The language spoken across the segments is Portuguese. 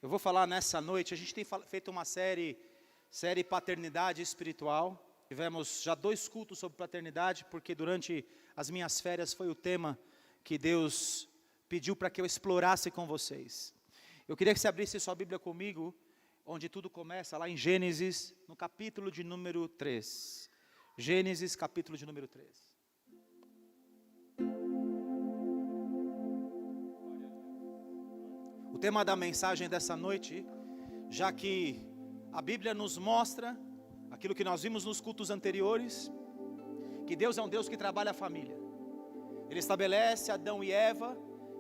Eu vou falar nessa noite, a gente tem feito uma série Paternidade Espiritual. Tivemos já 2 cultos sobre paternidade, porque durante as minhas férias foi o tema que Deus pediu para que eu explorasse com vocês. Eu queria que você abrisse sua Bíblia comigo, onde tudo começa, lá em Gênesis, no capítulo de número 3. Gênesis, capítulo de número 3. O tema da mensagem dessa noite, já que a Bíblia nos mostra aquilo que nós vimos nos cultos anteriores, que Deus é um Deus que trabalha a família. Ele estabelece Adão e Eva,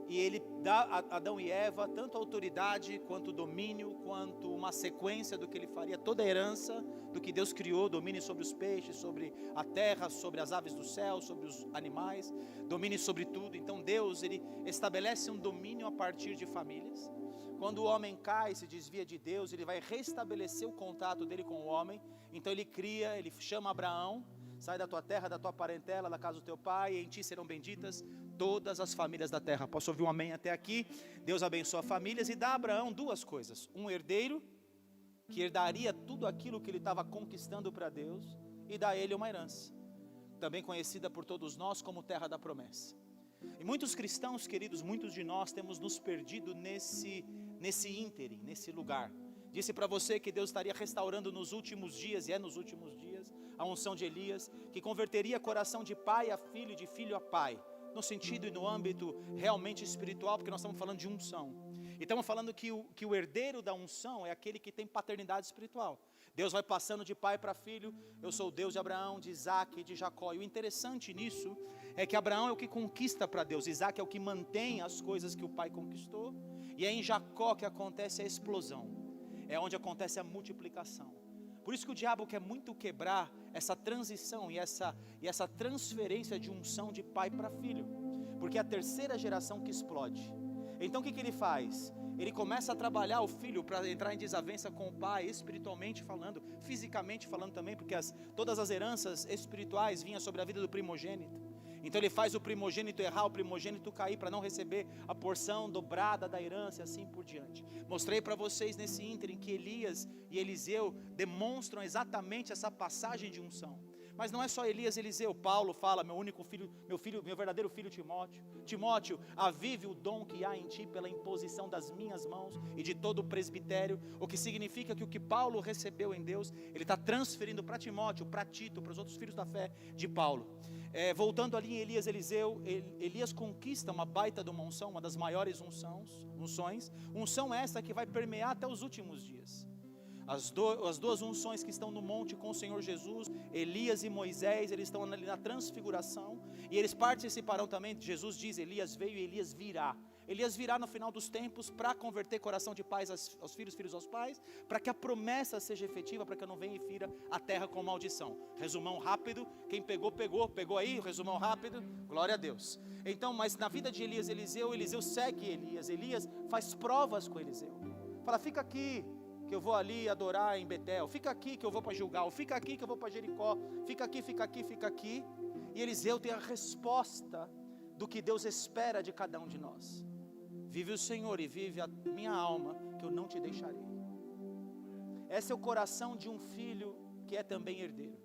e Ele dá a Adão e Eva tanto autoridade, quanto domínio, quanto uma sequência do que Ele faria, toda a herança do que Deus criou, domínio sobre os peixes, sobre a terra, sobre as aves do céu, sobre os animais, domínio sobre tudo. Então Deus, Ele estabelece um domínio a partir de famílias. Quando o homem cai, se desvia de Deus, Ele vai restabelecer o contato dele com o homem. Então Ele cria, Ele chama Abraão: sai da tua terra, da tua parentela, da casa do teu pai, e em ti serão benditas todas as famílias da terra. Posso ouvir um amém até aqui? Deus abençoa famílias e dá a Abraão 2 coisas: um herdeiro, que herdaria tudo aquilo que ele estava conquistando para Deus, e dá a ele uma herança, também conhecida por todos nós como terra da promessa. E muitos cristãos, queridos, muitos de nós temos nos perdido nesse ínterim, nesse lugar. Disse para você que Deus estaria restaurando nos últimos dias, e é nos últimos dias, a unção de Elias, que converteria coração de pai a filho e de filho a pai, no sentido e no âmbito realmente espiritual, porque nós estamos falando de unção. E estamos falando que o herdeiro da unção é aquele que tem paternidade espiritual. Deus vai passando de pai para filho. Eu sou o Deus de Abraão, de Isaac e de Jacó. E o interessante nisso é que Abraão é o que conquista para Deus, Isaac é o que mantém as coisas que o pai conquistou, e é em Jacó que acontece a explosão, é onde acontece a multiplicação. Por isso que o diabo quer muito quebrar essa transição e essa transferência de unção de pai para filho, porque é a terceira geração que explode. Então o que ele faz? Ele começa a trabalhar o filho para entrar em desavença com o pai, espiritualmente falando, fisicamente falando também, porque todas as heranças espirituais vinham sobre a vida do primogênito. Então ele faz o primogênito errar, o primogênito cair, para não receber a porção dobrada da herança e assim por diante. Mostrei para vocês nesse ínterim que Elias e Eliseu demonstram exatamente essa passagem de unção. Mas não é só Elias e Eliseu. Paulo fala: meu único filho, meu verdadeiro filho Timóteo. Timóteo, avive o dom que há em ti pela imposição das minhas mãos e de todo o presbitério. O que significa que o que Paulo recebeu em Deus, ele está transferindo para Timóteo, para Tito, para os outros filhos da fé de Paulo. Voltando ali em Elias e Eliseu, Elias conquista uma baita de uma unção, uma das maiores unções. Unção essa que vai permear até os últimos dias. As 2 unções que estão no monte com o Senhor Jesus, Elias e Moisés, eles estão ali na transfiguração, e eles participarão também. Jesus diz: Elias veio e Elias virá. Elias virá no final dos tempos para converter coração de pais aos filhos, filhos aos pais, para que a promessa seja efetiva, para que eu não venha e fira a terra com maldição. Resumão rápido, quem pegou aí, resumão rápido, glória a Deus. Então, mas na vida de Elias e Eliseu segue Elias faz provas com Eliseu. Fala: fica aqui que eu vou ali adorar em Betel, fica aqui que eu vou para Gilgal, fica aqui que eu vou para Jericó, fica aqui. E Eliseu tem a resposta do que Deus espera de cada um de nós. Vive o Senhor e vive a minha alma, que eu não te deixarei. Esse é o coração de um filho que é também herdeiro.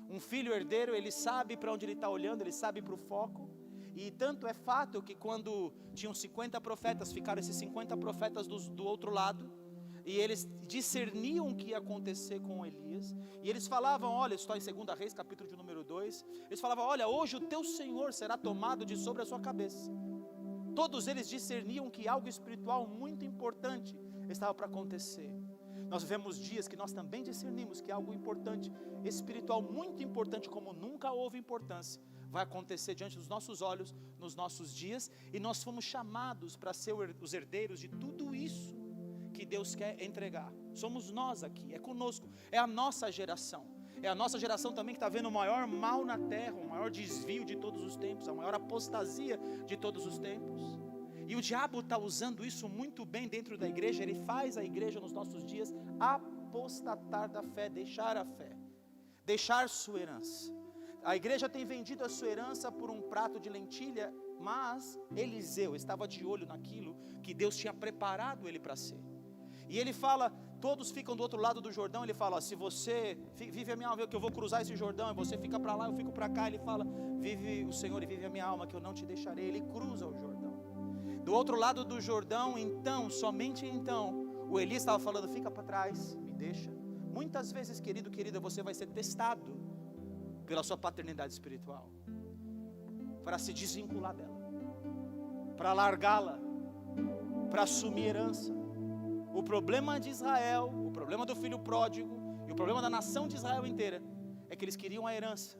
Um filho herdeiro, ele sabe para onde ele está olhando, ele sabe para o foco. E tanto é fato que quando tinham 50 profetas, ficaram esses 50 profetas do outro lado, e eles discerniam o que ia acontecer com Elias, e eles falavam: olha, isso está em 2 Reis, capítulo de número 2, eles falavam: olha, hoje o teu Senhor será tomado de sobre a sua cabeça. Todos eles discerniam que algo espiritual muito importante estava para acontecer. Nós vivemos dias que nós também discernimos que algo importante, espiritual muito importante, como nunca houve importância, vai acontecer diante dos nossos olhos, nos nossos dias, e nós fomos chamados para ser os herdeiros de tudo isso que Deus quer entregar. Somos nós aqui, é conosco, é a nossa geração. É a nossa geração também que está vendo o maior mal na terra, o maior desvio de todos os tempos, a maior apostasia de todos os tempos. E o diabo está usando isso muito bem dentro da igreja. Ele faz a igreja nos nossos dias apostatar da fé, deixar a fé, deixar sua herança. A igreja tem vendido a sua herança por um prato de lentilha, mas Eliseu estava de olho naquilo que Deus tinha preparado ele para ser. E ele fala, todos ficam do outro lado do Jordão. Ele fala, ó, se você vive a minha alma, que eu vou cruzar esse Jordão, e você fica para lá, eu fico para cá. Ele fala, vive o Senhor e vive a minha alma, que eu não te deixarei. Ele cruza o Jordão. Do outro lado do Jordão, então, somente então, o Elias estava falando, fica para trás, me deixa. Muitas vezes, querido, querida, você vai ser testado pela sua paternidade espiritual, para se desvincular dela, para largá-la, para assumir herança. O problema de Israel, o problema do filho pródigo e o problema da nação de Israel inteira é que eles queriam a herança.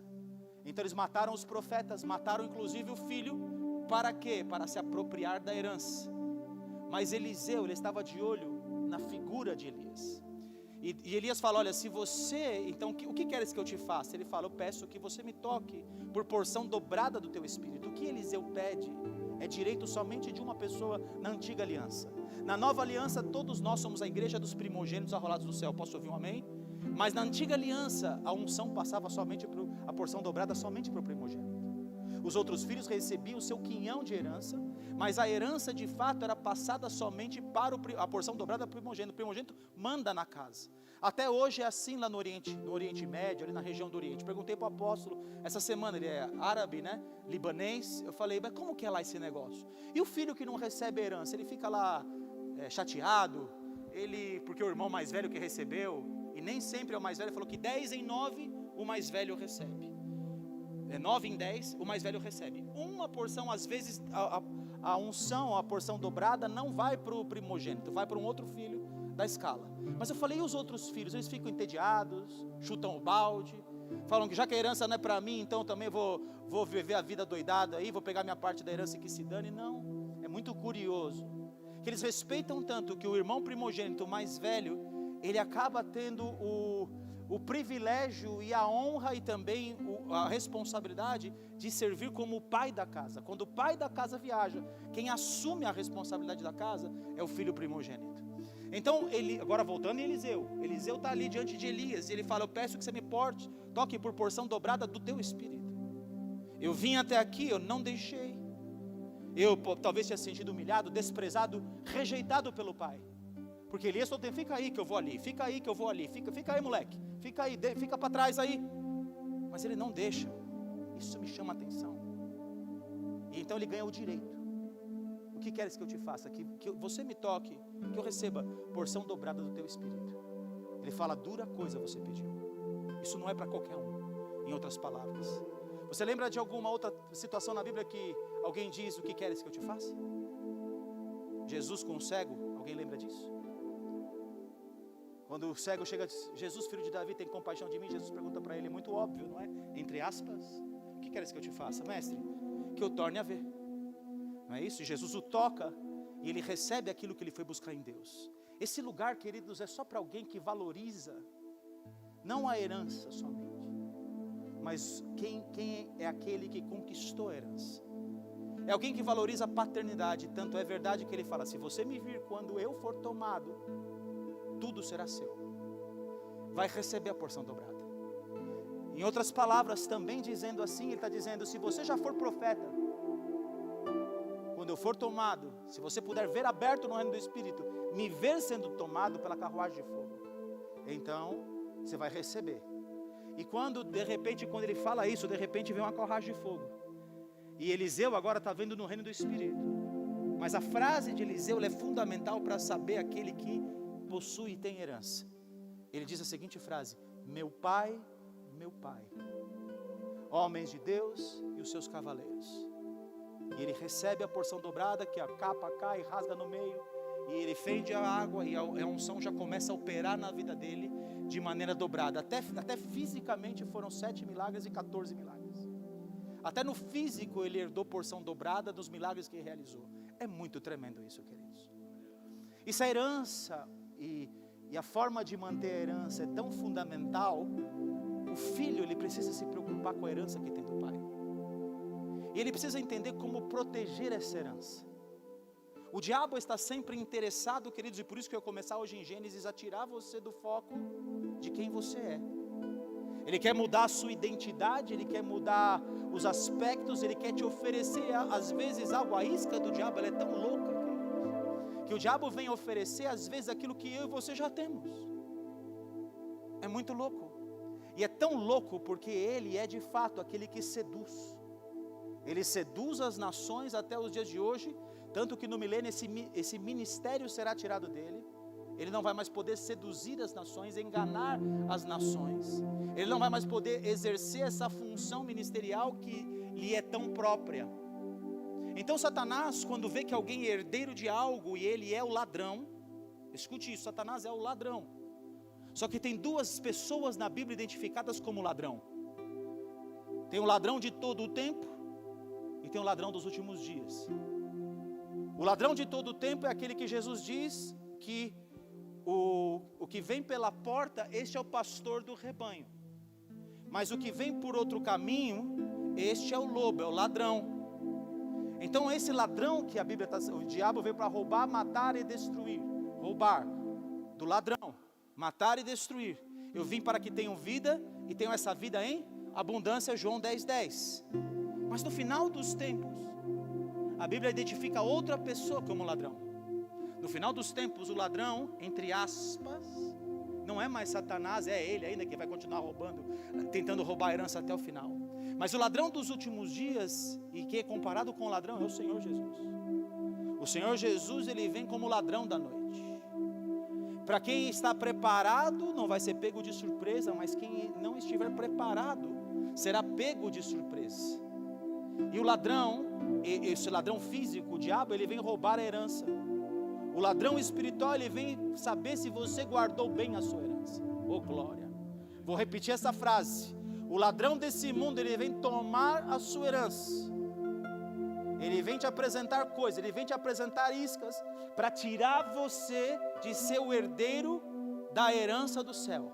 Então eles mataram os profetas, mataram inclusive o filho. Para quê? Para se apropriar da herança. Mas Eliseu, ele estava de olho na figura de Elias. E Elias fala, olha, se você, então o que queres que eu te faça? Ele fala, eu peço que você me toque por porção dobrada do teu espírito. O que Eliseu pede é direito somente de uma pessoa na antiga aliança. Na nova aliança, todos nós somos a igreja dos primogênitos arrolados do céu. Posso ouvir um amém? Mas na antiga aliança, a unção passava somente, a porção dobrada somente para o primogênito. Os outros filhos recebiam o seu quinhão de herança, mas a herança de fato era passada somente para a porção dobrada do primogênito. O primogênito manda na casa. Até hoje é assim lá no Oriente Médio, ali na região do Oriente. Perguntei para o apóstolo, essa semana, ele é árabe, né? Libanês. Eu falei, mas como que é lá esse negócio? E o filho que não recebe a herança, ele fica lá chateado, porque o irmão mais velho que recebeu, e nem sempre é o mais velho, falou que 10 em 9 o mais velho recebe. 9 em 10, o mais velho recebe. Uma porção, às vezes, a unção, a porção dobrada, não vai para o primogênito, vai para um outro filho da escala. Mas eu falei, e os outros filhos? Eles ficam entediados, chutam o balde, falam que já que a herança não é para mim, então também vou viver a vida doidada aí, vou pegar minha parte da herança e que se dane. Não, é muito curioso, que eles respeitam tanto que o irmão primogênito mais velho, ele acaba tendo o privilégio e a honra e também a responsabilidade de servir como o pai da casa. Quando o pai da casa viaja, quem assume a responsabilidade da casa é o filho primogênito. Então, agora voltando em Eliseu está ali diante de Elias, e ele fala, eu peço que você me toque por porção dobrada do teu espírito. Eu vim até aqui, eu não deixei. Eu talvez tenha sentido humilhado, desprezado, rejeitado pelo pai. Porque Elias só tem, fica aí que eu vou ali, fica aí que eu vou ali, fica aí moleque, fica aí, fica para trás aí. Mas ele não deixa. Isso me chama a atenção. E então ele ganha o direito. O que queres que eu te faça? Que você me toque, que eu receba porção dobrada do teu espírito. Ele fala, dura coisa você pediu. Isso não é para qualquer um. Em outras palavras, você lembra de alguma outra situação na Bíblia que alguém diz, o que queres que eu te faça? Jesus com o cego, alguém lembra disso? Quando o cego chega e diz, Jesus, filho de Davi, tem compaixão de mim. Jesus pergunta para ele, muito óbvio, não é? Entre aspas, o que queres que eu te faça? Mestre, que eu torne a ver. Não é isso? Jesus o toca e ele recebe aquilo que ele foi buscar em Deus. Esse lugar, queridos, é só para alguém que valoriza, não a herança somente, mas quem é aquele que conquistou a herança. É alguém que valoriza a paternidade. Tanto é verdade que ele fala, se você me vir quando eu for tomado, tudo será seu. Vai receber a porção dobrada. Em outras palavras, também dizendo assim, ele está dizendo, se você já for profeta, quando eu for tomado, se você puder ver aberto no reino do Espírito, me ver sendo tomado pela carruagem de fogo, então você vai receber. E quando ele fala isso, de repente vem uma carruagem de fogo. E Eliseu agora está vendo no reino do Espírito. Mas a frase de Eliseu é fundamental para saber aquele que possui e tem herança. Ele diz a seguinte frase, meu pai, homens de Deus e os seus cavaleiros. E ele recebe a porção dobrada, que a capa cai, rasga no meio, e ele fende a água, e a unção já começa a operar na vida dele de maneira dobrada. Até fisicamente foram 7 milagres e 14 milagres. Até no físico ele herdou porção dobrada dos milagres que realizou. É muito tremendo isso, queridos. Isso é herança, e a forma de manter a herança é tão fundamental. O filho, ele precisa se preocupar com a herança que tem do pai. E ele precisa entender como proteger essa herança. O diabo está sempre interessado, queridos, e por isso que eu vou começar hoje em Gênesis a tirar você do foco de quem você é. Ele quer mudar a sua identidade, ele quer mudar os aspectos, ele quer te oferecer, às vezes, algo. A isca do diabo, ela é tão louca, queridos, que o diabo vem oferecer, às vezes, aquilo que eu e você já temos. É muito louco. E é tão louco porque ele é de fato aquele que seduz. Ele seduz as nações até os dias de hoje, tanto que no milênio esse ministério será tirado dele. Ele não vai mais poder seduzir as nações, enganar as nações. Ele não vai mais poder exercer essa função ministerial que lhe é tão própria. Então Satanás, quando vê que alguém é herdeiro de algo e ele é o ladrão, escute isso, Satanás é o ladrão. Só que tem duas pessoas na Bíblia identificadas como ladrão. Tem o ladrão de todo o tempo e tem o ladrão dos últimos dias. O ladrão de todo o tempo é aquele que Jesus diz que o que vem pela porta, este é o pastor do rebanho. Mas o que vem por outro caminho, este é o lobo, é o ladrão. Então esse ladrão que a Bíblia está, o diabo veio para roubar, matar e destruir. Roubar do ladrão, matar e destruir. Eu vim para que tenham vida e tenham essa vida em abundância, João 10:10. Mas no final dos tempos, a Bíblia identifica outra pessoa como ladrão. No final dos tempos, o ladrão, entre aspas, não é mais Satanás, é ele ainda que vai continuar roubando, tentando roubar a herança até o final. Mas o ladrão dos últimos dias, e que é comparado com o ladrão, é o Senhor Jesus. O Senhor Jesus, ele vem como ladrão da noite. Para quem está preparado, não vai ser pego de surpresa, mas quem não estiver preparado, será pego de surpresa. E o ladrão, esse ladrão físico, o diabo, ele vem roubar a herança. O ladrão espiritual, ele vem saber se você guardou bem a sua herança. Oh glória. Vou repetir essa frase. O ladrão desse mundo, ele vem tomar a sua herança. Ele vem te apresentar coisas, ele vem te apresentar iscas para tirar você de ser o herdeiro da herança do céu.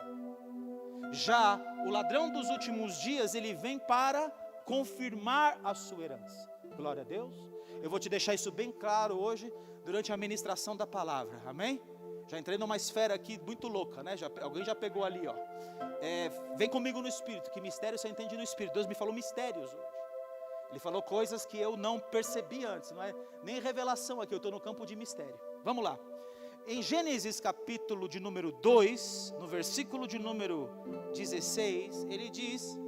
Já o ladrão dos últimos dias, ele vem para confirmar a sua herança. Glória a Deus. Eu vou te deixar isso bem claro hoje, durante a ministração da palavra, amém? Já entrei numa esfera aqui muito louca, né? Alguém já pegou ali, ó. Vem comigo no Espírito, que mistério você entende no Espírito. Deus me falou mistérios hoje. Ele falou coisas que eu não percebi antes, não é nem revelação aqui, eu estou no campo de mistério. Vamos lá. Em Gênesis capítulo de número 2, no versículo de número 16, ele diz...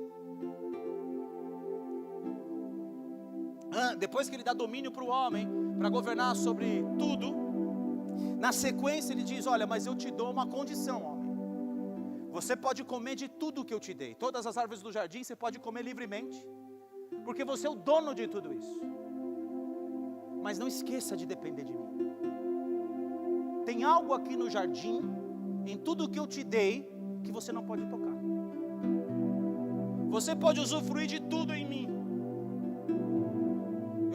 depois que ele dá domínio para o homem, para governar sobre tudo, na sequência ele diz, olha, mas eu te dou uma condição, homem. Você pode comer de tudo que eu te dei, todas as árvores do jardim você pode comer livremente, porque você é o dono de tudo isso. Mas não esqueça de depender de mim. Tem algo aqui no jardim, em tudo que eu te dei, que você não pode tocar. Você pode usufruir de tudo em mim.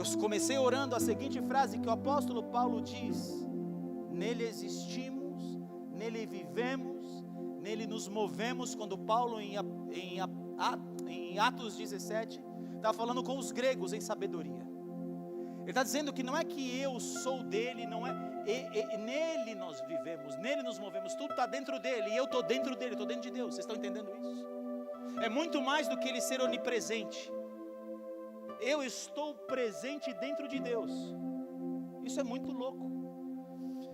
Eu comecei orando a seguinte frase que o apóstolo Paulo diz: nele existimos, nele vivemos, nele nos movemos. Quando Paulo em Atos 17 está falando com os gregos em sabedoria, ele está dizendo que não é que eu sou dele, não é, nele nós vivemos, nele nos movemos, tudo está dentro dele, e eu estou dentro dele, estou dentro de Deus. Vocês estão entendendo isso? É muito mais do que ele ser onipresente. Eu estou presente dentro de Deus. Isso é muito louco.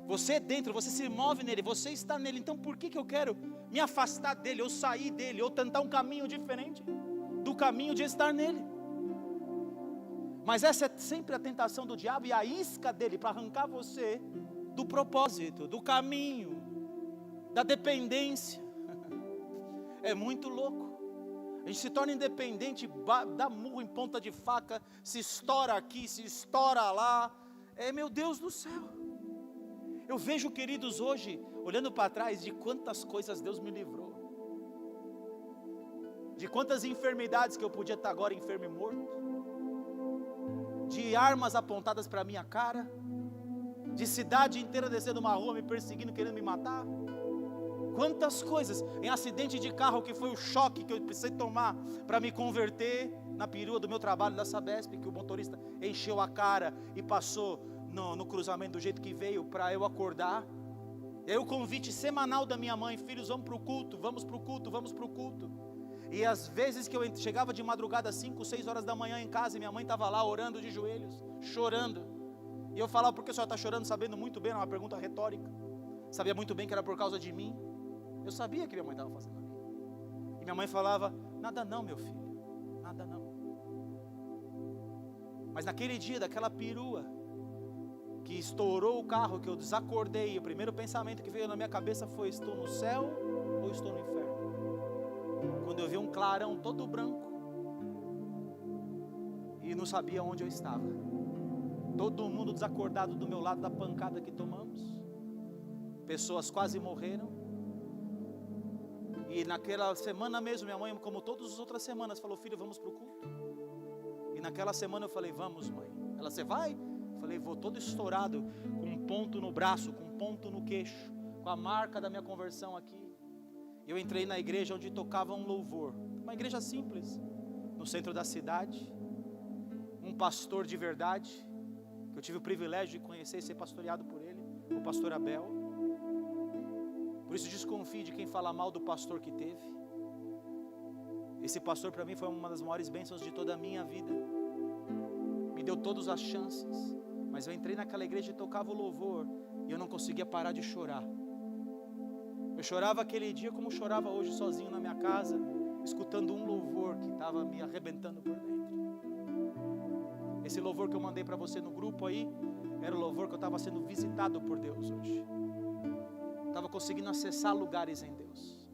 Você é dentro, você se move nele, você está nele. Então por que eu quero me afastar dele, ou sair dele, ou tentar um caminho diferente do caminho de estar nele? Mas essa é sempre a tentação do diabo e a isca dele para arrancar você do propósito, do caminho, da dependência. É muito louco. A gente se torna independente, dá murro em ponta de faca, se estoura aqui, se estoura lá. Meu Deus do céu. Eu vejo, queridos, hoje, olhando para trás, de quantas coisas Deus me livrou. De quantas enfermidades que eu podia estar agora enfermo e morto. De armas apontadas para a minha cara. De cidade inteira descendo uma rua me perseguindo, querendo me matar. Quantas coisas, em acidente de carro que foi o choque que eu precisei tomar para me converter na perua do meu trabalho da Sabesp, que o motorista encheu a cara e passou no cruzamento do jeito que veio para eu acordar. E aí o convite semanal da minha mãe: filhos, vamos para o culto, vamos para o culto, vamos para o culto. E às vezes que eu chegava de madrugada, 5, 6 horas da manhã em casa, e minha mãe estava lá orando de joelhos, chorando. E eu falava, por que o senhor está chorando? Sabendo muito bem, era uma pergunta retórica. Sabia muito bem que era por causa de mim. Eu sabia que minha mãe estava fazendo ali. E minha mãe falava, nada não, meu filho, nada não. Mas naquele dia, daquela perua, que estourou o carro, que eu desacordei, o primeiro pensamento que veio na minha cabeça foi, estou no céu ou estou no inferno? Quando eu vi um clarão todo branco, e não sabia onde eu estava. Todo mundo desacordado do meu lado da pancada que tomamos. Pessoas quase morreram. E naquela semana mesmo, minha mãe, como todas as outras semanas, falou, filho, vamos para o culto. E naquela semana eu falei, vamos, mãe. Ela, você vai? Eu falei, vou, todo estourado, com um ponto no braço, com um ponto no queixo, com a marca da minha conversão aqui. Eu entrei na igreja onde tocava um louvor, uma igreja simples, no centro da cidade. Um pastor de verdade, que eu tive o privilégio de conhecer e ser pastoreado por ele, o pastor Abel. Por isso desconfie de quem fala mal do pastor que teve. Esse pastor para mim foi uma das maiores bênçãos de toda a minha vida. Me deu todas as chances. Mas eu entrei naquela igreja e tocava o louvor, e eu não conseguia parar de chorar. Eu chorava aquele dia como chorava hoje sozinho na minha casa, escutando um louvor que estava me arrebentando por dentro. Esse louvor que eu mandei para você no grupo aí, era o louvor que eu estava sendo visitado por Deus hoje. Estava conseguindo acessar lugares em Deus.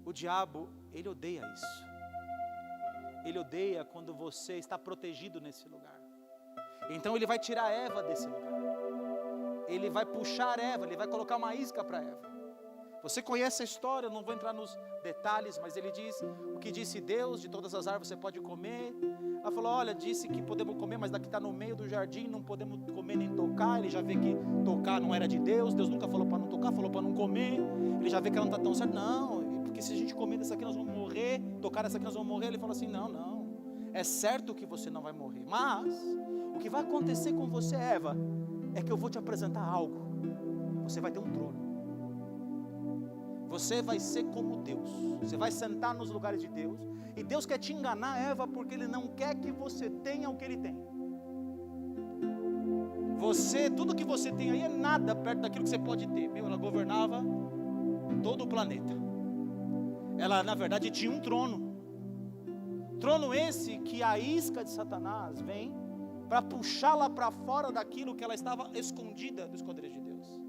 O diabo, ele odeia isso. Ele odeia quando você está protegido nesse lugar. Então ele vai tirar Eva desse lugar. Ele vai puxar Eva, ele vai colocar uma isca para Eva. Você conhece a história, eu não vou entrar nos detalhes, mas ele diz, o que disse Deus, de todas as árvores você pode comer. Ela falou, olha, disse que podemos comer, mas daqui está no meio do jardim, não podemos comer nem tocar. Ele já vê que tocar não era de Deus, Deus nunca falou para não tocar, falou para não comer. Ele já vê que ela não está tão certa, não, porque se a gente comer dessa aqui nós vamos morrer, tocar dessa aqui nós vamos morrer. Ele falou assim, não, é certo que você não vai morrer, mas o que vai acontecer com você, Eva, é que eu vou te apresentar algo. Você vai ter um trono. Você vai ser como Deus. Você vai sentar nos lugares de Deus. E Deus quer te enganar, Eva, porque Ele não quer que você tenha o que Ele tem. Você, tudo que você tem aí é nada perto daquilo que você pode ter. Ela governava todo o planeta. Ela, na verdade, tinha um trono. Trono esse que a isca de Satanás vem para puxá-la para fora daquilo que ela estava escondida do esconderijo de Deus.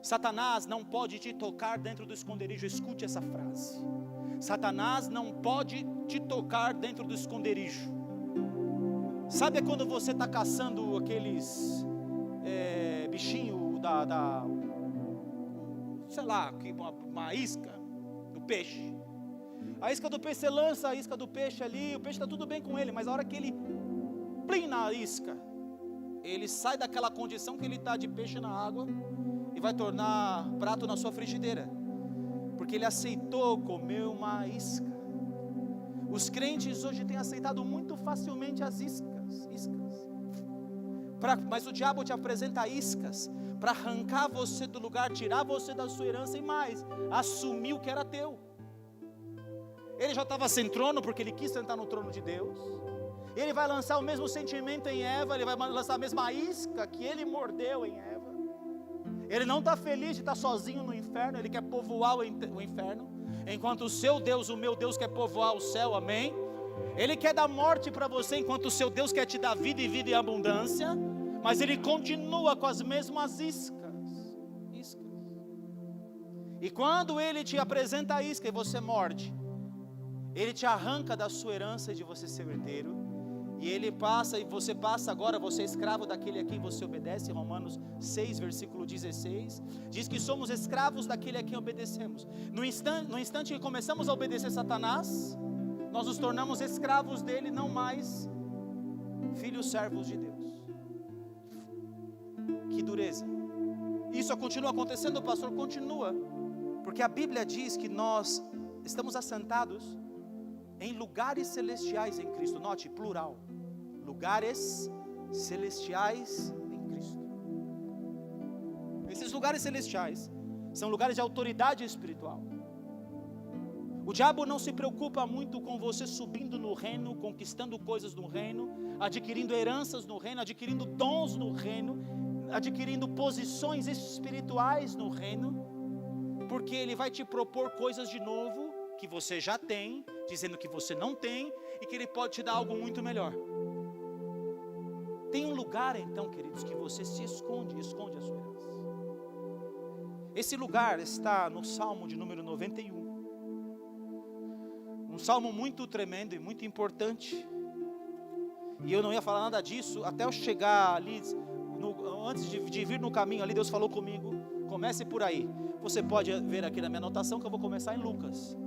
Satanás não pode te tocar dentro do esconderijo. Escute essa frase. Satanás não pode te tocar dentro do esconderijo. Sabe quando você está caçando aqueles bichinhos sei lá, uma isca do peixe. A isca do peixe, você lança a isca do peixe ali, o peixe está tudo bem com ele, mas a hora que ele plim na isca, ele sai daquela condição que ele está de peixe na água e vai tornar prato na sua frigideira, porque ele aceitou comer uma isca. Os crentes hoje têm aceitado muito facilmente as iscas. Mas o diabo te apresenta iscas para arrancar você do lugar, tirar você da sua herança e mais, assumir o que era teu. Ele já estava sem trono porque ele quis sentar no trono de Deus. Ele vai lançar o mesmo sentimento em Eva, ele vai lançar a mesma isca que ele mordeu em Eva. Ele não está feliz de estar sozinho no inferno, ele quer povoar o inferno, enquanto o seu Deus, o meu Deus, quer povoar o céu, amém? Ele quer dar morte para você, enquanto o seu Deus quer te dar vida e vida em abundância, mas ele continua com as mesmas iscas. E quando ele te apresenta a isca e você morde, ele te arranca da sua herança de você ser herdeiro, e ele passa, e você passa agora, você é escravo daquele a quem você obedece. Romanos 6, versículo 16, diz que somos escravos daquele a quem obedecemos. No instante que começamos a obedecer Satanás, nós nos tornamos escravos dele, não mais filhos servos de Deus. Que dureza. Isso continua acontecendo, pastor? Continua, porque a Bíblia diz que nós estamos assentados em lugares celestiais em Cristo. Note, plural, lugares celestiais em Cristo. Esses lugares celestiais são lugares de autoridade espiritual. O diabo não se preocupa muito com você subindo no reino, conquistando coisas no reino, adquirindo heranças no reino, adquirindo dons no reino. adquirindo posições espirituais no reino, porque Ele vai te propor coisas de novo, que você já tem, dizendo que você não tem, e que Ele pode te dar algo muito melhor. Tem um lugar então, queridos, que você se esconde a sua herança. Esse lugar está no Salmo de número 91. Um salmo muito tremendo e muito importante. E eu não ia falar nada disso até eu chegar ali, antes de vir no caminho ali, Deus falou comigo, comece por aí. Você pode ver aqui na minha anotação que eu vou começar em Lucas.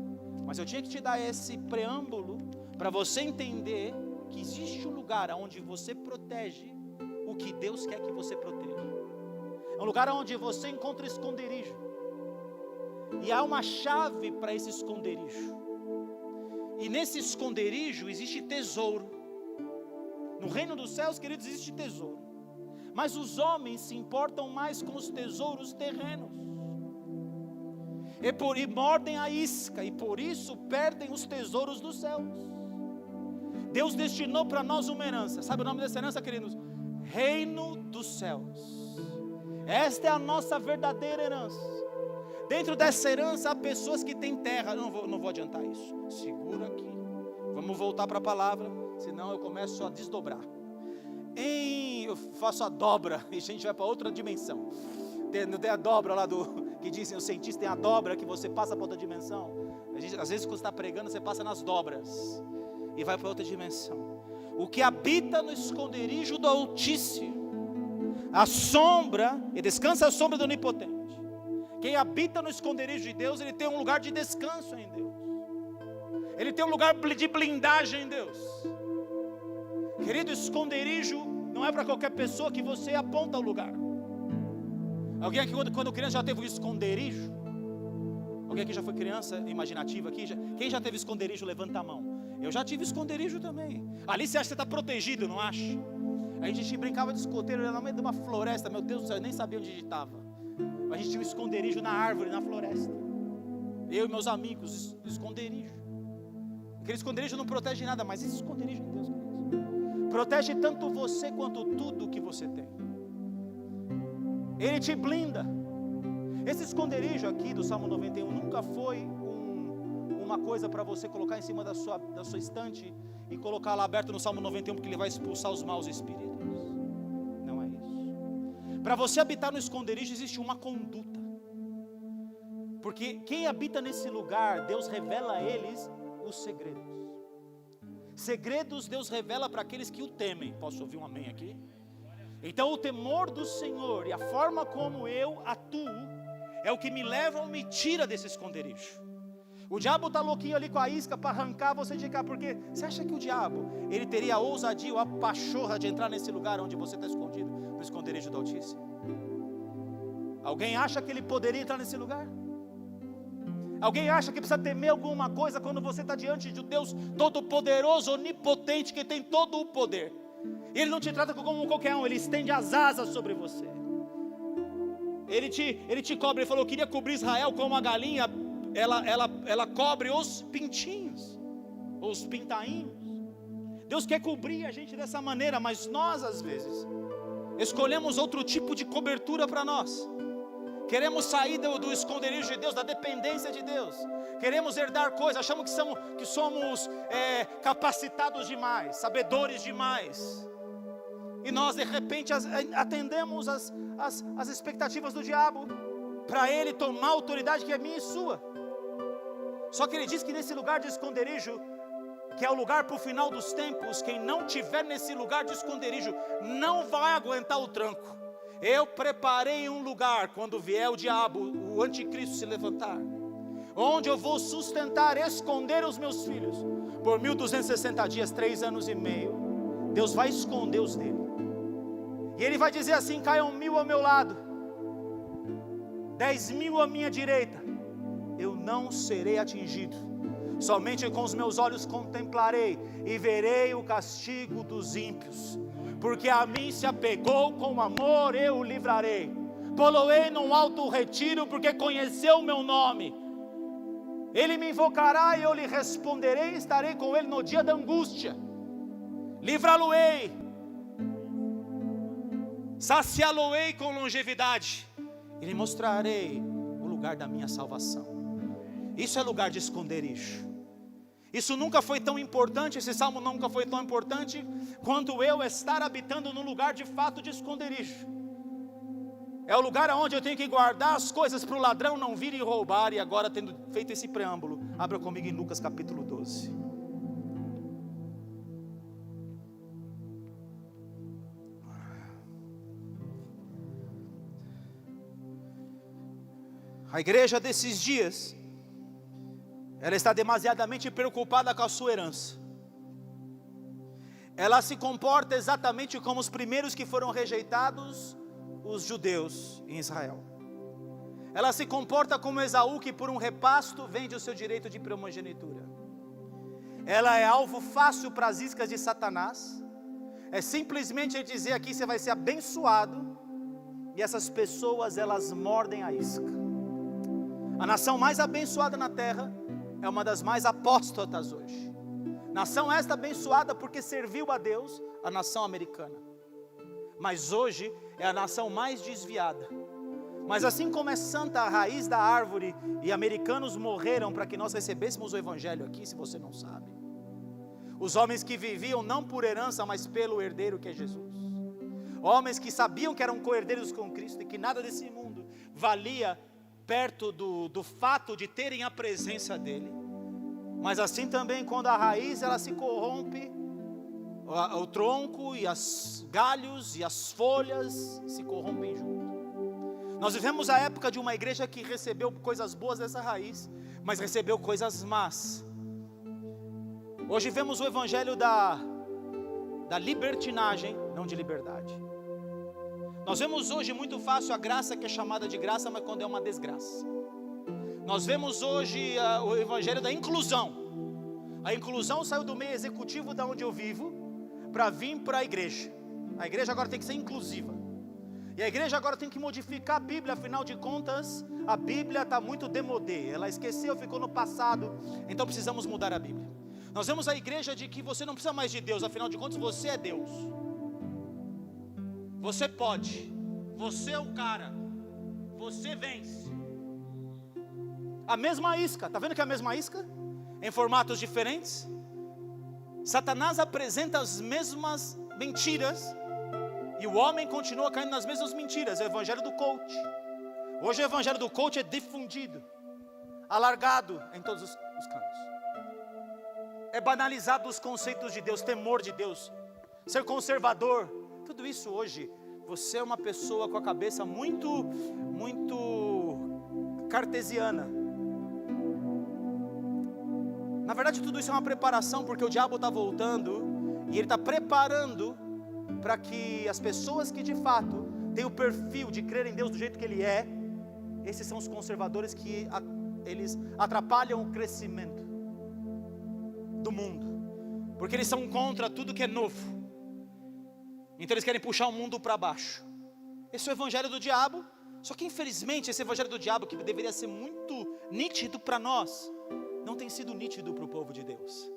Mas eu tinha que te dar esse preâmbulo para você entender que existe um lugar onde você protege o que Deus quer que você proteja. É um lugar onde você encontra esconderijo. E há uma chave para esse esconderijo. E nesse esconderijo existe tesouro. No reino dos céus, queridos, existe tesouro. Mas os homens se importam mais com os tesouros terrenos. E mordem a isca, e por isso perdem os tesouros dos céus. Deus destinou para nós uma herança. Sabe o nome dessa herança, queridos? Reino dos céus. Esta é a nossa verdadeira herança. Dentro dessa herança há pessoas que têm terra. Não vou adiantar isso. Segura aqui. Vamos voltar para a palavra, senão eu começo a desdobrar. Eu faço a dobra e a gente vai para outra dimensão. Tem a dobra lá que dizem os cientistas, tem a dobra que você passa para outra dimensão. Às vezes quando está pregando você passa nas dobras e vai para outra dimensão. O que habita no esconderijo do Altíssimo, a sombra, e descansa a sombra do Onipotente. Quem habita no esconderijo de Deus, ele tem um lugar de descanso em Deus. Ele tem um lugar de blindagem em Deus. Querido, esconderijo não é para qualquer pessoa que você aponta o lugar. Alguém aqui quando criança já teve um esconderijo? Alguém aqui já foi criança imaginativa aqui? Quem já teve esconderijo, levanta a mão. Eu já tive esconderijo também. Ali você acha que você está protegido, não acha? A gente brincava de escoteiro no meio de uma floresta. Meu Deus do céu, eu nem sabia onde a gente estava. A gente tinha um esconderijo na árvore, na floresta. Eu e meus amigos, esconderijo. Aquele esconderijo não protege nada, mas esse esconderijo em Deus, protege tanto você quanto tudo que você tem. Ele te blinda. Esse esconderijo aqui do Salmo 91 nunca foi uma coisa para você colocar em cima da sua estante e colocar lá aberto no Salmo 91 porque ele vai expulsar os maus espíritos. Não é isso. Para você habitar no esconderijo existe uma conduta. Porque quem habita nesse lugar, Deus revela a eles os segredos. Segredos Deus revela para aqueles que o temem. Posso ouvir um amém aqui? Então o temor do Senhor e a forma como eu atuo é o que me leva ou me tira desse esconderijo. O diabo está louquinho ali com a isca para arrancar você de cá, porque você acha que o diabo, ele teria a ousadia ou a pachorra de entrar nesse lugar onde você está escondido, no esconderijo do Altíssimo? Alguém acha que ele poderia entrar nesse lugar? Alguém acha que precisa temer alguma coisa quando você está diante de um Deus todo-poderoso, onipotente, que tem todo o poder? Ele não te trata como qualquer um, ele estende as asas sobre você. Ele te cobre, ele falou, eu queria cobrir Israel como a galinha, ela cobre os pintinhos, os pintainhos. Deus quer cobrir a gente dessa maneira, mas nós às vezes escolhemos outro tipo de cobertura para nós. Queremos sair do esconderijo de Deus, da dependência de Deus. Queremos herdar coisas, achamos que somos capacitados demais, sabedores demais. E nós de repente atendemos as expectativas do diabo, para ele tomar a autoridade que é minha e sua. Só que ele diz que nesse lugar de esconderijo, que é o lugar para o final dos tempos, quem não tiver nesse lugar de esconderijo, não vai aguentar o tranco. Eu preparei um lugar, quando vier o diabo, o anticristo se levantar, onde eu vou sustentar, esconder os meus filhos, por 1260 dias, 3 anos e meio, Deus vai esconder os dele, e ele vai dizer assim, caiam 1000 ao meu lado, 10.000 à minha direita, eu não serei atingido, somente com os meus olhos contemplarei, e verei o castigo dos ímpios, porque a mim se apegou com amor, eu o livrarei, poloei num alto retiro, porque conheceu o meu nome, ele me invocará e eu lhe responderei, estarei com ele no dia da angústia, livrá-lo-ei, saciá-lo-ei com longevidade, e lhe mostrarei o lugar da minha salvação. Isso é lugar de esconderijo. Isso nunca foi tão importante, esse salmo nunca foi tão importante quanto eu estar habitando num lugar de fato de esconderijo. É o lugar onde eu tenho que guardar as coisas para o ladrão não vir e roubar. E agora, tendo feito esse preâmbulo, abra comigo em Lucas capítulo 12. A igreja desses dias, ela está demasiadamente preocupada com a sua herança. Ela se comporta exatamente como os primeiros que foram rejeitados, os judeus em Israel. Ela se comporta como Esaú, que por um repasto vende o seu direito de primogenitura. Ela é alvo fácil para as iscas de Satanás. É simplesmente dizer aqui, você vai ser abençoado, e essas pessoas, elas mordem a isca. A nação mais abençoada na terra é uma das mais apóstatas hoje. Nação esta abençoada porque serviu a Deus, a nação americana. Mas hoje é a nação mais desviada. Mas assim como é santa a raiz da árvore, e americanos morreram para que nós recebêssemos o evangelho aqui, se você não sabe. Os homens que viviam não por herança, mas pelo herdeiro que é Jesus. Homens que sabiam que eram co-herdeiros com Cristo e que nada desse mundo valia perto do fato de terem a presença dele. Mas assim também, quando a raiz ela se corrompe, o tronco e os galhos e as folhas se corrompem junto. Nós vivemos a época de uma igreja que recebeu coisas boas dessa raiz, mas recebeu coisas más. Hoje vemos o evangelho da libertinagem, não de liberdade. Nós vemos hoje muito fácil a graça que é chamada de graça, mas quando é uma desgraça. Nós vemos hoje o evangelho da inclusão. A inclusão saiu do meio executivo da onde eu vivo para vir para a igreja. A igreja agora tem que ser inclusiva. E a igreja agora tem que modificar a Bíblia, afinal de contas, a Bíblia está muito demodê. Ela esqueceu, ficou no passado, então precisamos mudar a Bíblia. Nós vemos a igreja de que você não precisa mais de Deus, afinal de contas você é Deus. Você pode, você é o cara, você vence. A mesma isca, está vendo que é a mesma isca? Em formatos diferentes. Satanás apresenta as mesmas mentiras e o homem continua caindo nas mesmas mentiras. É o evangelho do coach. Hoje o evangelho do coach é difundido, alargado em todos os cantos. É banalizado os conceitos de Deus, temor de Deus, ser conservador. Tudo isso hoje, você é uma pessoa com a cabeça muito cartesiana. Na verdade tudo isso é uma preparação, porque o diabo está voltando e ele está preparando para que as pessoas que de fato têm o perfil de crer em Deus do jeito que Ele é, esses são os conservadores que eles atrapalham o crescimento do mundo, porque eles são contra tudo que é novo. Então eles querem puxar o mundo para baixo. Esse é o evangelho do diabo. Só que infelizmente esse evangelho do diabo, que deveria ser muito nítido para nós, não tem sido nítido para o povo de Deus.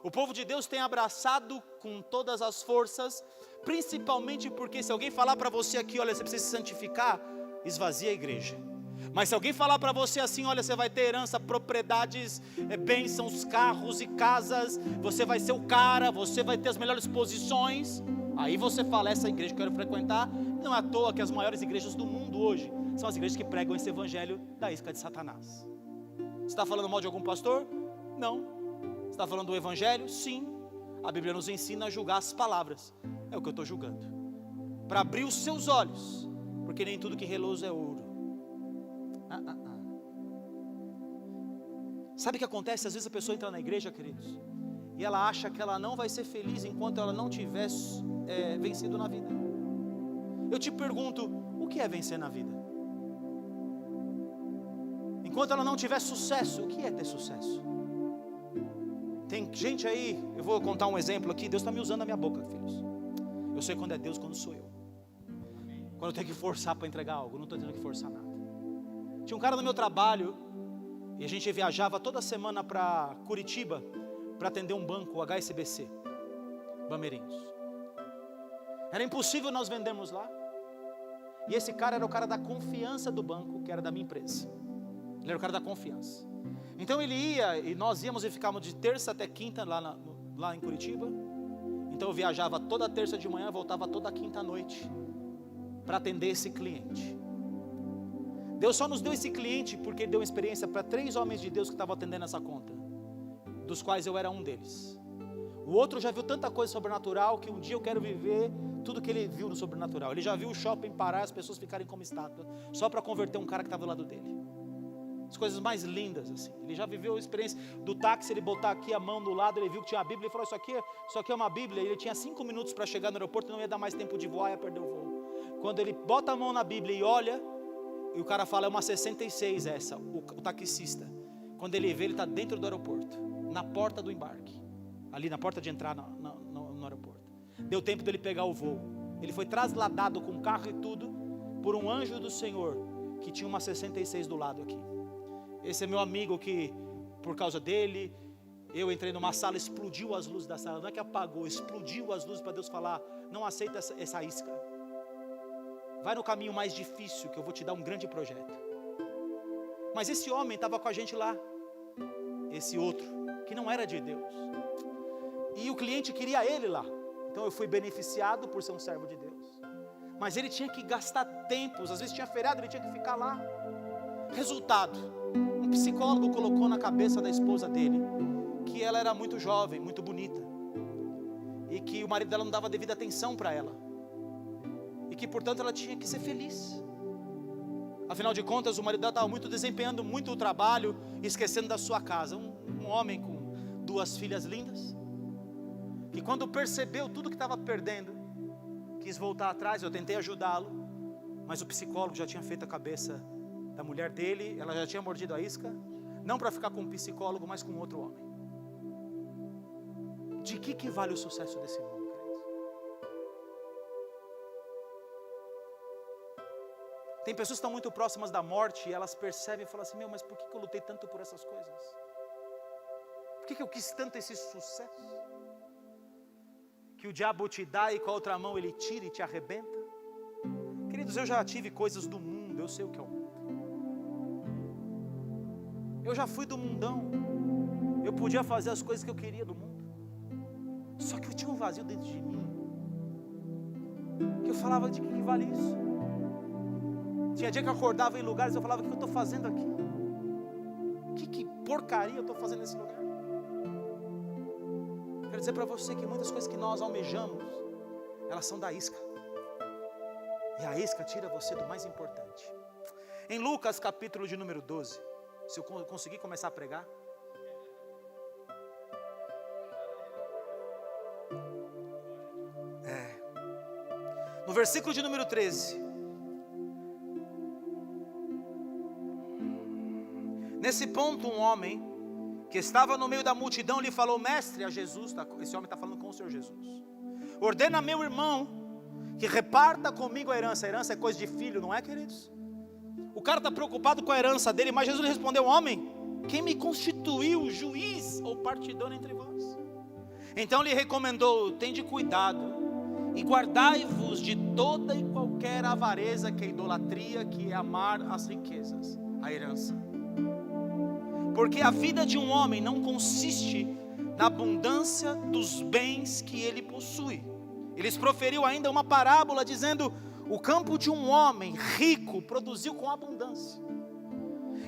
O povo de Deus tem abraçado com todas as forças, principalmente porque se alguém falar para você aqui, olha, você precisa se santificar, esvazia a igreja. Mas se alguém falar para você assim, olha, você vai ter herança, propriedades, bênçãos, carros e casas, você vai ser o cara, você vai ter as melhores posições, aí você fala, essa igreja que eu quero frequentar. Não é à toa que as maiores igrejas do mundo hoje são as igrejas que pregam esse evangelho da isca de Satanás. Você está falando mal de algum pastor? Não. Você está falando do evangelho? Sim. A Bíblia nos ensina a julgar as palavras. É o que eu estou julgando, para abrir os seus olhos, porque nem tudo que reluz é ouro. Sabe o que acontece? Às vezes a pessoa entra na igreja, queridos, e ela acha que ela não vai ser feliz enquanto ela não tiver vencido na vida. Eu te pergunto, o que é vencer na vida? Enquanto ela não tiver sucesso, o que é ter sucesso? Tem gente aí, eu vou contar um exemplo aqui. Deus está me usando a minha boca, filhos. Eu sei quando é Deus, quando sou eu. Quando eu tenho que forçar para entregar algo, não estou tendo que forçar nada. Tinha um cara no meu trabalho, e a gente viajava toda semana para Curitiba, para atender um banco, o HSBC, Bameirinhos. Era impossível nós vendermos lá. E esse cara era o cara da confiança do banco, que era da minha empresa. Ele era o cara da confiança. Então ele ia, e nós íamos e ficávamos de terça até quinta lá em Curitiba. Então eu viajava toda terça de manhã e voltava toda quinta à noite para atender esse cliente. Deus só nos deu esse cliente porque Ele deu uma experiência para 3 homens de Deus que estavam atendendo essa conta, dos quais eu era um deles. O outro já viu tanta coisa sobrenatural que um dia eu quero viver tudo que ele viu no sobrenatural. Ele já viu o shopping parar e as pessoas ficarem como estátua, só para converter um cara que estava do lado dele. As coisas mais lindas assim. Ele já viveu a experiência do táxi, ele botar aqui a mão do lado, ele viu que tinha a Bíblia, ele falou, isso aqui é uma Bíblia. Ele tinha 5 minutos para chegar no aeroporto, não ia dar mais tempo de voar, ia perder o voo. Quando ele bota a mão na Bíblia e olha, e o cara fala, é uma 66 essa, o taxista. Quando ele vê, ele está dentro do aeroporto, na porta do embarque, ali na porta de entrar no aeroporto. Deu tempo dele pegar o voo. Ele foi trasladado com carro e tudo por um anjo do Senhor que tinha uma 66 do lado aqui. Esse é meu amigo que, por causa dele, eu entrei numa sala, explodiu as luzes da sala. Não é que apagou, explodiu as luzes para Deus falar, não aceita essa isca. Vai no caminho mais difícil que eu vou te dar um grande projeto. Mas esse homem estava com a gente lá. Esse outro, que não era de Deus. E o cliente queria ele lá. Então eu fui beneficiado por ser um servo de Deus. Mas ele tinha que gastar tempos. Às vezes tinha feriado, ele tinha que ficar lá. Resultado, um psicólogo colocou na cabeça da esposa dele que ela era muito jovem, muito bonita, e que o marido dela não dava devida atenção para ela, e que portanto ela tinha que ser feliz. Afinal de contas o marido dela estava desempenhando muito o trabalho, esquecendo da sua casa. Um homem com 2 filhas lindas, que quando percebeu tudo que estava perdendo, quis voltar atrás. Eu tentei ajudá-lo, mas o psicólogo já tinha feito a cabeça da mulher dele, ela já tinha mordido a isca, não para ficar com um psicólogo, mas com outro homem. De que vale o sucesso desse mundo, queridos? Tem pessoas que estão muito próximas da morte e elas percebem e falam assim, mas por que eu lutei tanto por essas coisas? Por que eu quis tanto esse sucesso? Que o diabo te dá e com a outra mão ele tira e te arrebenta. Queridos, eu já tive coisas do mundo, eu sei o que é o mundo. Eu já fui do mundão. Eu podia fazer as coisas que eu queria do mundo. Só que eu tinha um vazio dentro de mim, que eu falava, de que vale isso? Tinha dia que eu acordava em lugares, eu falava, o que eu estou fazendo aqui? Que porcaria eu estou fazendo nesse lugar? Quero dizer para você que muitas coisas que nós almejamos, elas são da isca. E a isca tira você do mais importante. Em Lucas capítulo de número 12, se eu conseguir começar a pregar. No versículo de número 13. Nesse ponto um homem que estava no meio da multidão lhe falou, mestre, a Jesus, esse homem está falando com o Senhor Jesus, ordena a meu irmão que reparta comigo a herança. A herança é coisa de filho, não é, queridos? O cara está preocupado com a herança dele, mas Jesus lhe respondeu, homem, quem me constituiu juiz ou partidor entre vós? Então lhe recomendou, tende cuidado e guardai-vos de toda e qualquer avareza, que é idolatria, que é amar as riquezas, a herança. Porque a vida de um homem não consiste na abundância dos bens que ele possui. Eles proferiu ainda uma parábola dizendo, o campo de um homem rico produziu com abundância.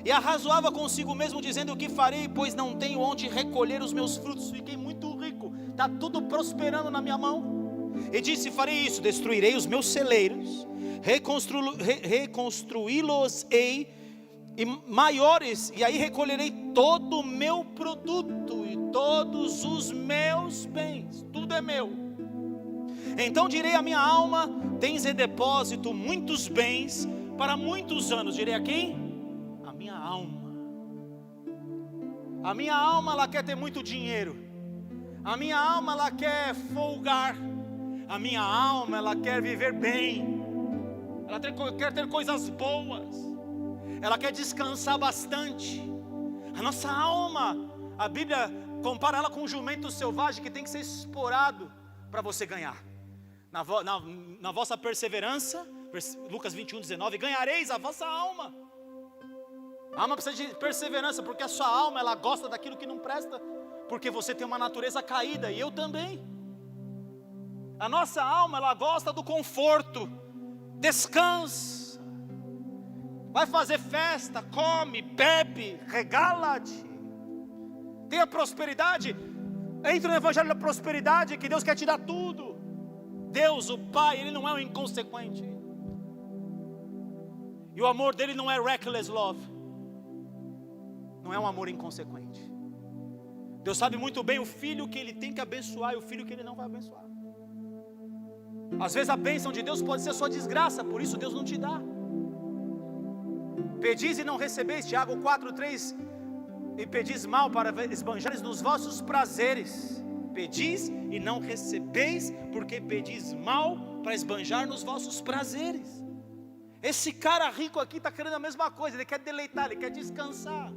E arrazoava consigo mesmo dizendo, o que farei, pois não tenho onde recolher os meus frutos, fiquei muito rico, está tudo prosperando na minha mão. E disse, farei isso, destruirei os meus celeiros, reconstruí-los-ei e maiores, e aí recolherei todo o meu produto e todos os meus bens, tudo é meu. Então direi à minha alma, tens em depósito muitos bens para muitos anos. Direi a quem? A minha alma. A minha alma, ela quer ter muito dinheiro. A minha alma, ela quer folgar. A minha alma, ela quer viver bem. Ela quer ter coisas boas. Ela quer descansar bastante. A nossa alma, a Bíblia compara ela com um jumento selvagem que tem que ser explorado para você ganhar. Na vossa perseverança, Lucas 21:19, ganhareis a vossa alma. A alma precisa de perseverança, porque a sua alma, ela gosta daquilo que não presta, porque você tem uma natureza caída, e eu também. A nossa alma, ela gosta do conforto, descansa, vai fazer festa, come, bebe, regala-te, tenha prosperidade, entra no evangelho da prosperidade, que Deus quer te dar tudo. Deus, o Pai, Ele não é um inconsequente, e o amor dele não é reckless love, não é um amor inconsequente. Deus sabe muito bem o filho que Ele tem que abençoar e o filho que Ele não vai abençoar. Às vezes a bênção de Deus pode ser sua desgraça, por isso Deus não te dá. Pedis e não recebeis, Tiago 4:3, e pedis mal para esbanjares nos vossos prazeres. Pedis e não recebeis, porque pedis mal para esbanjar nos vossos prazeres. Esse cara rico aqui está querendo a mesma coisa, ele quer deleitar, ele quer descansar.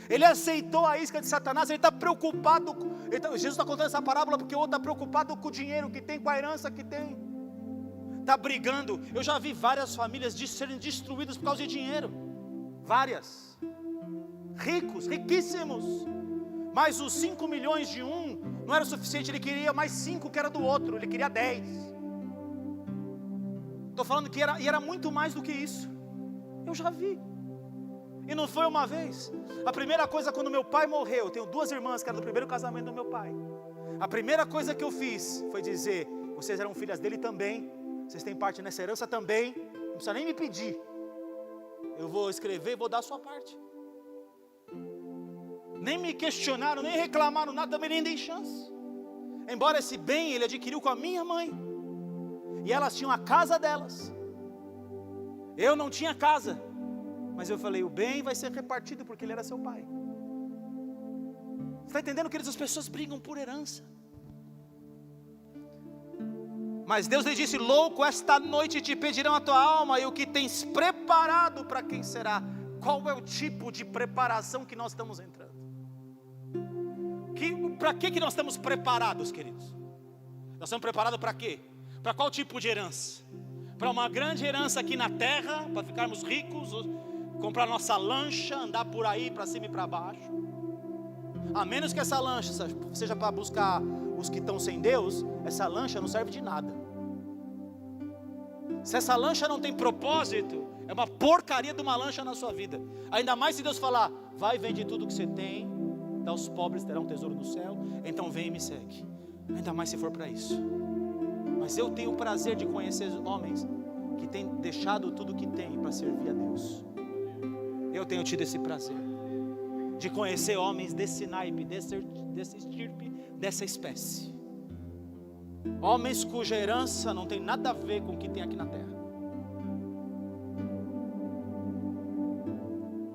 Ele aceitou a isca de Satanás, ele está preocupado. Jesus está contando essa parábola porque o outro está preocupado com o dinheiro que tem, com a herança que tem. Está brigando. Eu já vi várias famílias serem destruídas por causa de dinheiro. Várias. Ricos, riquíssimos. Mas os 5 milhões de um não era o suficiente, ele queria mais 5 que era do outro, ele queria 10. Estou falando que era muito mais do que isso. Eu já vi. E não foi uma vez. A primeira coisa, quando meu pai morreu, eu tenho 2 irmãs que eram do primeiro casamento do meu pai. A primeira coisa que eu fiz foi dizer: vocês eram filhas dele também, vocês têm parte nessa herança também, não precisa nem me pedir, eu vou escrever e vou dar a sua parte. Nem me questionaram, nem reclamaram nada, também nem dei chance. Embora esse bem ele adquiriu com a minha mãe, e elas tinham a casa delas, eu não tinha casa, mas eu falei: o bem vai ser repartido porque ele era seu pai. Você está entendendo, queridos? As pessoas brigam por herança. Mas Deus lhe disse: louco, esta noite te pedirão a tua alma, e o que tens preparado para quem será? Qual é o tipo de preparação que nós estamos entrando? Para que nós estamos preparados, queridos? Nós estamos preparados para quê? Para qual tipo de herança? Para uma grande herança aqui na terra, para ficarmos ricos, comprar nossa lancha, andar por aí para cima e para baixo. A menos que essa lancha seja para buscar os que estão sem Deus, essa lancha não serve de nada. Se essa lancha não tem propósito, é uma porcaria de uma lancha na sua vida. Ainda mais se Deus falar: vai, vende tudo que você tem, dá aos pobres, terá um tesouro no céu, então vem e me segue. Ainda mais se for para isso. Mas eu tenho o prazer de conhecer homens que têm deixado tudo que têm para servir a Deus. Eu tenho tido esse prazer de conhecer homens desse naipe, desse estirpe, dessa espécie. Homens cuja herança não tem nada a ver com o que tem aqui na terra.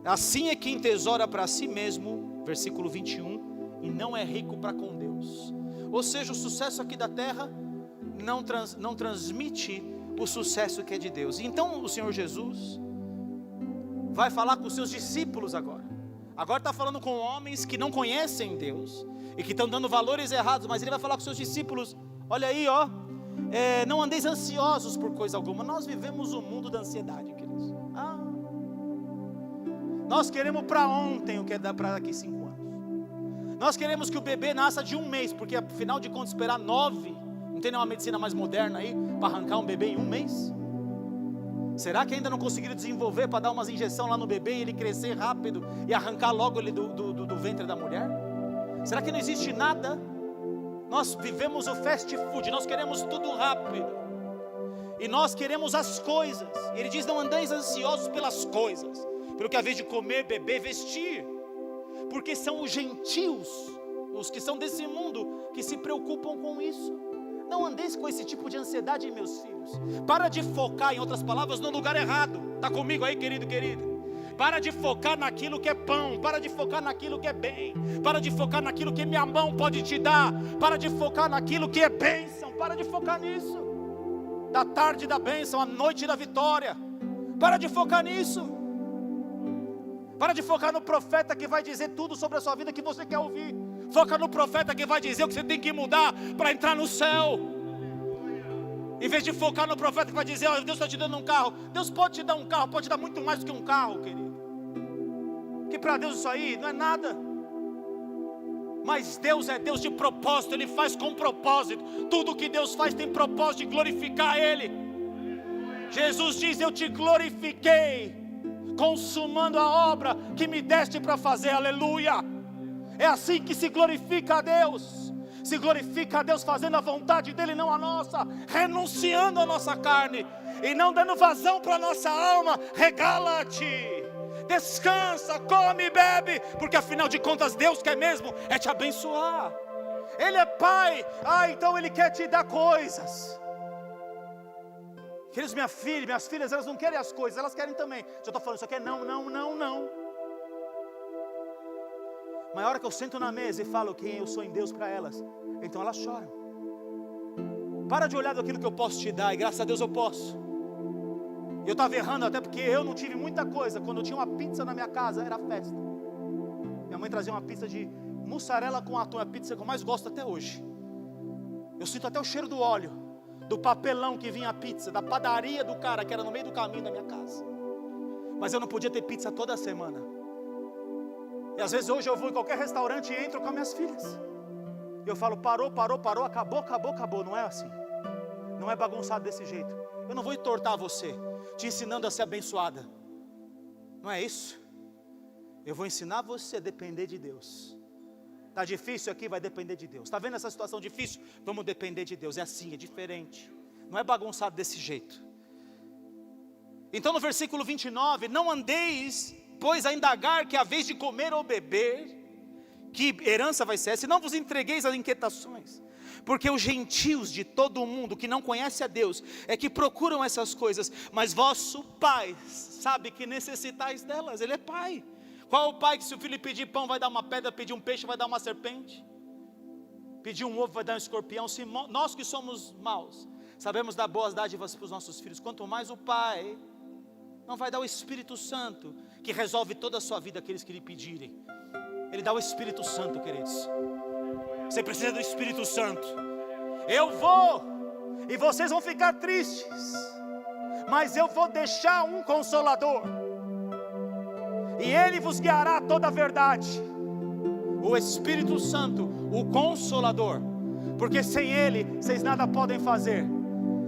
Assim é quem tesoura para si mesmo, versículo 21, e não é rico para com Deus. Ou seja, o sucesso aqui da terra não transmite o sucesso que é de Deus. Então o Senhor Jesus vai falar com os seus discípulos agora. Agora está falando com homens que não conhecem Deus e que estão dando valores errados, mas ele vai falar com os seus discípulos: olha aí, ó, não andeis ansiosos por coisa alguma. Nós vivemos um mundo da ansiedade, queridos. Nós queremos para ontem o que é para daqui 5 anos. Nós queremos que o bebê nasça de 1 mês, porque afinal de contas esperar 9, não tem nenhuma medicina mais moderna aí para arrancar um bebê em 1 mês? Será que ainda não conseguiram desenvolver para dar umas injeções lá no bebê e ele crescer rápido e arrancar logo ele do ventre da mulher? Será que não existe nada? Nós vivemos o fast food, nós queremos tudo rápido, e nós queremos as coisas. Ele diz: não andeis ansiosos pelas coisas, pelo que há vez de comer, beber, vestir, porque são os gentios, os que são desse mundo, que se preocupam com isso. Não andeis com esse tipo de ansiedade, meus filhos. Para de focar, em outras palavras, no lugar errado. Está comigo aí, querido, querida? Para de focar naquilo que é pão. Para de focar naquilo que é bem. Para de focar naquilo que minha mão pode te dar. Para de focar naquilo que é bênção. Para de focar nisso. Da tarde da bênção, a noite da vitória. Para de focar nisso. Para de focar no profeta que vai dizer tudo sobre a sua vida que você quer ouvir. Foca no profeta que vai dizer o que você tem que mudar para entrar no céu. Em vez de focar no profeta que vai dizer, olha, Deus está te dando um carro. Deus pode te dar um carro, pode te dar muito mais do que um carro, querido. Que para Deus isso aí não é nada. Mas Deus é Deus de propósito, Ele faz com propósito. Tudo que Deus faz tem propósito de glorificar Ele. Jesus diz, eu te glorifiquei, consumando a obra que me deste para fazer, aleluia. É assim que se glorifica a Deus. Se glorifica a Deus fazendo a vontade dEle, não a nossa, renunciando a nossa carne, e não dando vazão para a nossa alma. Regala-te, descansa, come e bebe, porque afinal de contas Deus quer mesmo é te abençoar. Ele é Pai, então Ele quer te dar coisas. Queridos, minhas filhas, elas não querem as coisas, elas querem também. Se eu estou falando isso aqui, não. Mas a hora que eu sento na mesa e falo quem eu sou em Deus para elas, então elas choram. Para de olhar daquilo que eu posso te dar, e graças a Deus eu posso. Eu estava errando até porque eu não tive muita coisa. Quando eu tinha uma pizza na minha casa, era festa. Minha mãe trazia uma pizza de mussarela com atum, a pizza que eu mais gosto até hoje. Eu sinto até o cheiro do óleo, do papelão que vinha a pizza, da padaria do cara que era no meio do caminho da minha casa. Mas eu não podia ter pizza toda semana. E às vezes hoje eu vou em qualquer restaurante e entro com as minhas filhas. Eu falo, parou, acabou. Não é assim. Não é bagunçado desse jeito. Eu não vou entortar você, te ensinando a ser abençoada. Não é isso. Eu vou ensinar você a depender de Deus. Está difícil aqui, vai depender de Deus. Está vendo essa situação difícil? Vamos depender de Deus. É assim, é diferente. Não é bagunçado desse jeito. Então no versículo 29, não andeis, pois a indagar que a vez de comer ou beber, que herança vai ser, se não vos entregueis às inquietações, porque os gentios de todo o mundo que não conhece a Deus, é que procuram essas coisas, mas vosso Pai sabe que necessitais delas. Ele é Pai. Qual é o pai que se o filho pedir pão vai dar uma pedra, pedir um peixe vai dar uma serpente, pedir um ovo vai dar um escorpião? Se nós que somos maus sabemos dar boas dádivas para os nossos filhos, quanto mais o Pai não vai dar o Espírito Santo, que resolve toda a sua vida, aqueles que lhe pedirem. Ele dá o Espírito Santo, queridos. Você precisa do Espírito Santo. Eu vou, e vocês vão ficar tristes, mas eu vou deixar um Consolador, e Ele vos guiará a toda a verdade. O Espírito Santo, o Consolador, porque sem Ele, vocês nada podem fazer.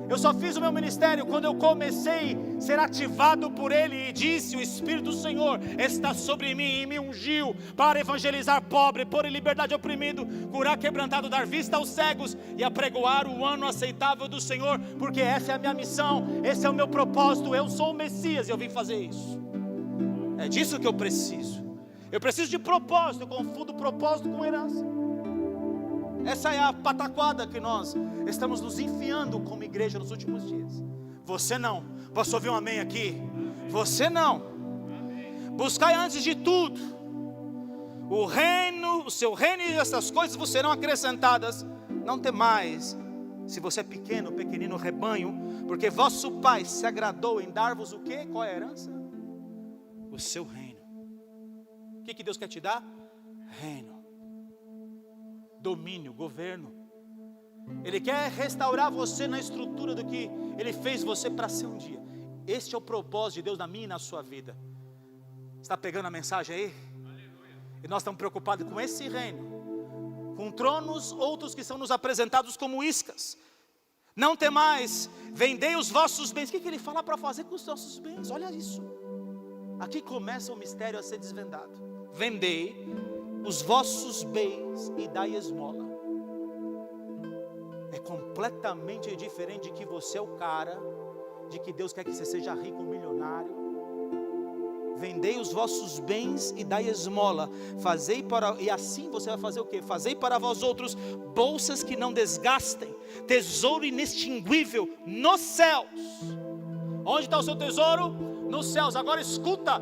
Eu só fiz o meu ministério quando eu comecei a ser ativado por Ele, e disse, o Espírito do Senhor está sobre mim, e me ungiu para evangelizar pobre, pôr em liberdade oprimido, curar quebrantado, dar vista aos cegos, e apregoar o ano aceitável do Senhor, porque essa é a minha missão, esse é o meu propósito. Eu sou o Messias e eu vim fazer isso. É disso que eu preciso. Eu preciso de propósito. Eu confundo propósito com herança. Essa é a pataquada que nós estamos nos enfiando como igreja nos últimos dias. Você não. Posso ouvir um amém aqui? Você não. Buscai antes de tudo o reino, o seu reino, e essas coisas vos serão acrescentadas. Não temais, se você é pequeno, pequenino rebanho, porque vosso Pai se agradou em dar-vos o quê? Qual é a herança? O seu reino. O que Deus quer te dar? Reino, domínio, governo. Ele quer restaurar você na estrutura do que Ele fez você para ser um dia. Este é o propósito de Deus na minha e na sua vida. Está pegando a mensagem aí? E nós estamos preocupados com esse reino, com tronos, outros que são nos apresentados como iscas. Não temais, vendei os vossos bens. O que Ele fala para fazer com os nossos bens? Olha isso. Aqui começa o mistério a ser desvendado. Vendei os vossos bens e dai esmola. É completamente diferente de que você é o cara, de que Deus quer que você seja rico, milionário. Vendei os vossos bens e dai esmola. Fazei para, e assim você vai fazer o quê? Fazei para vós outros bolsas que não desgastem, tesouro inextinguível nos céus. Onde está o seu tesouro? Nos céus. Agora escuta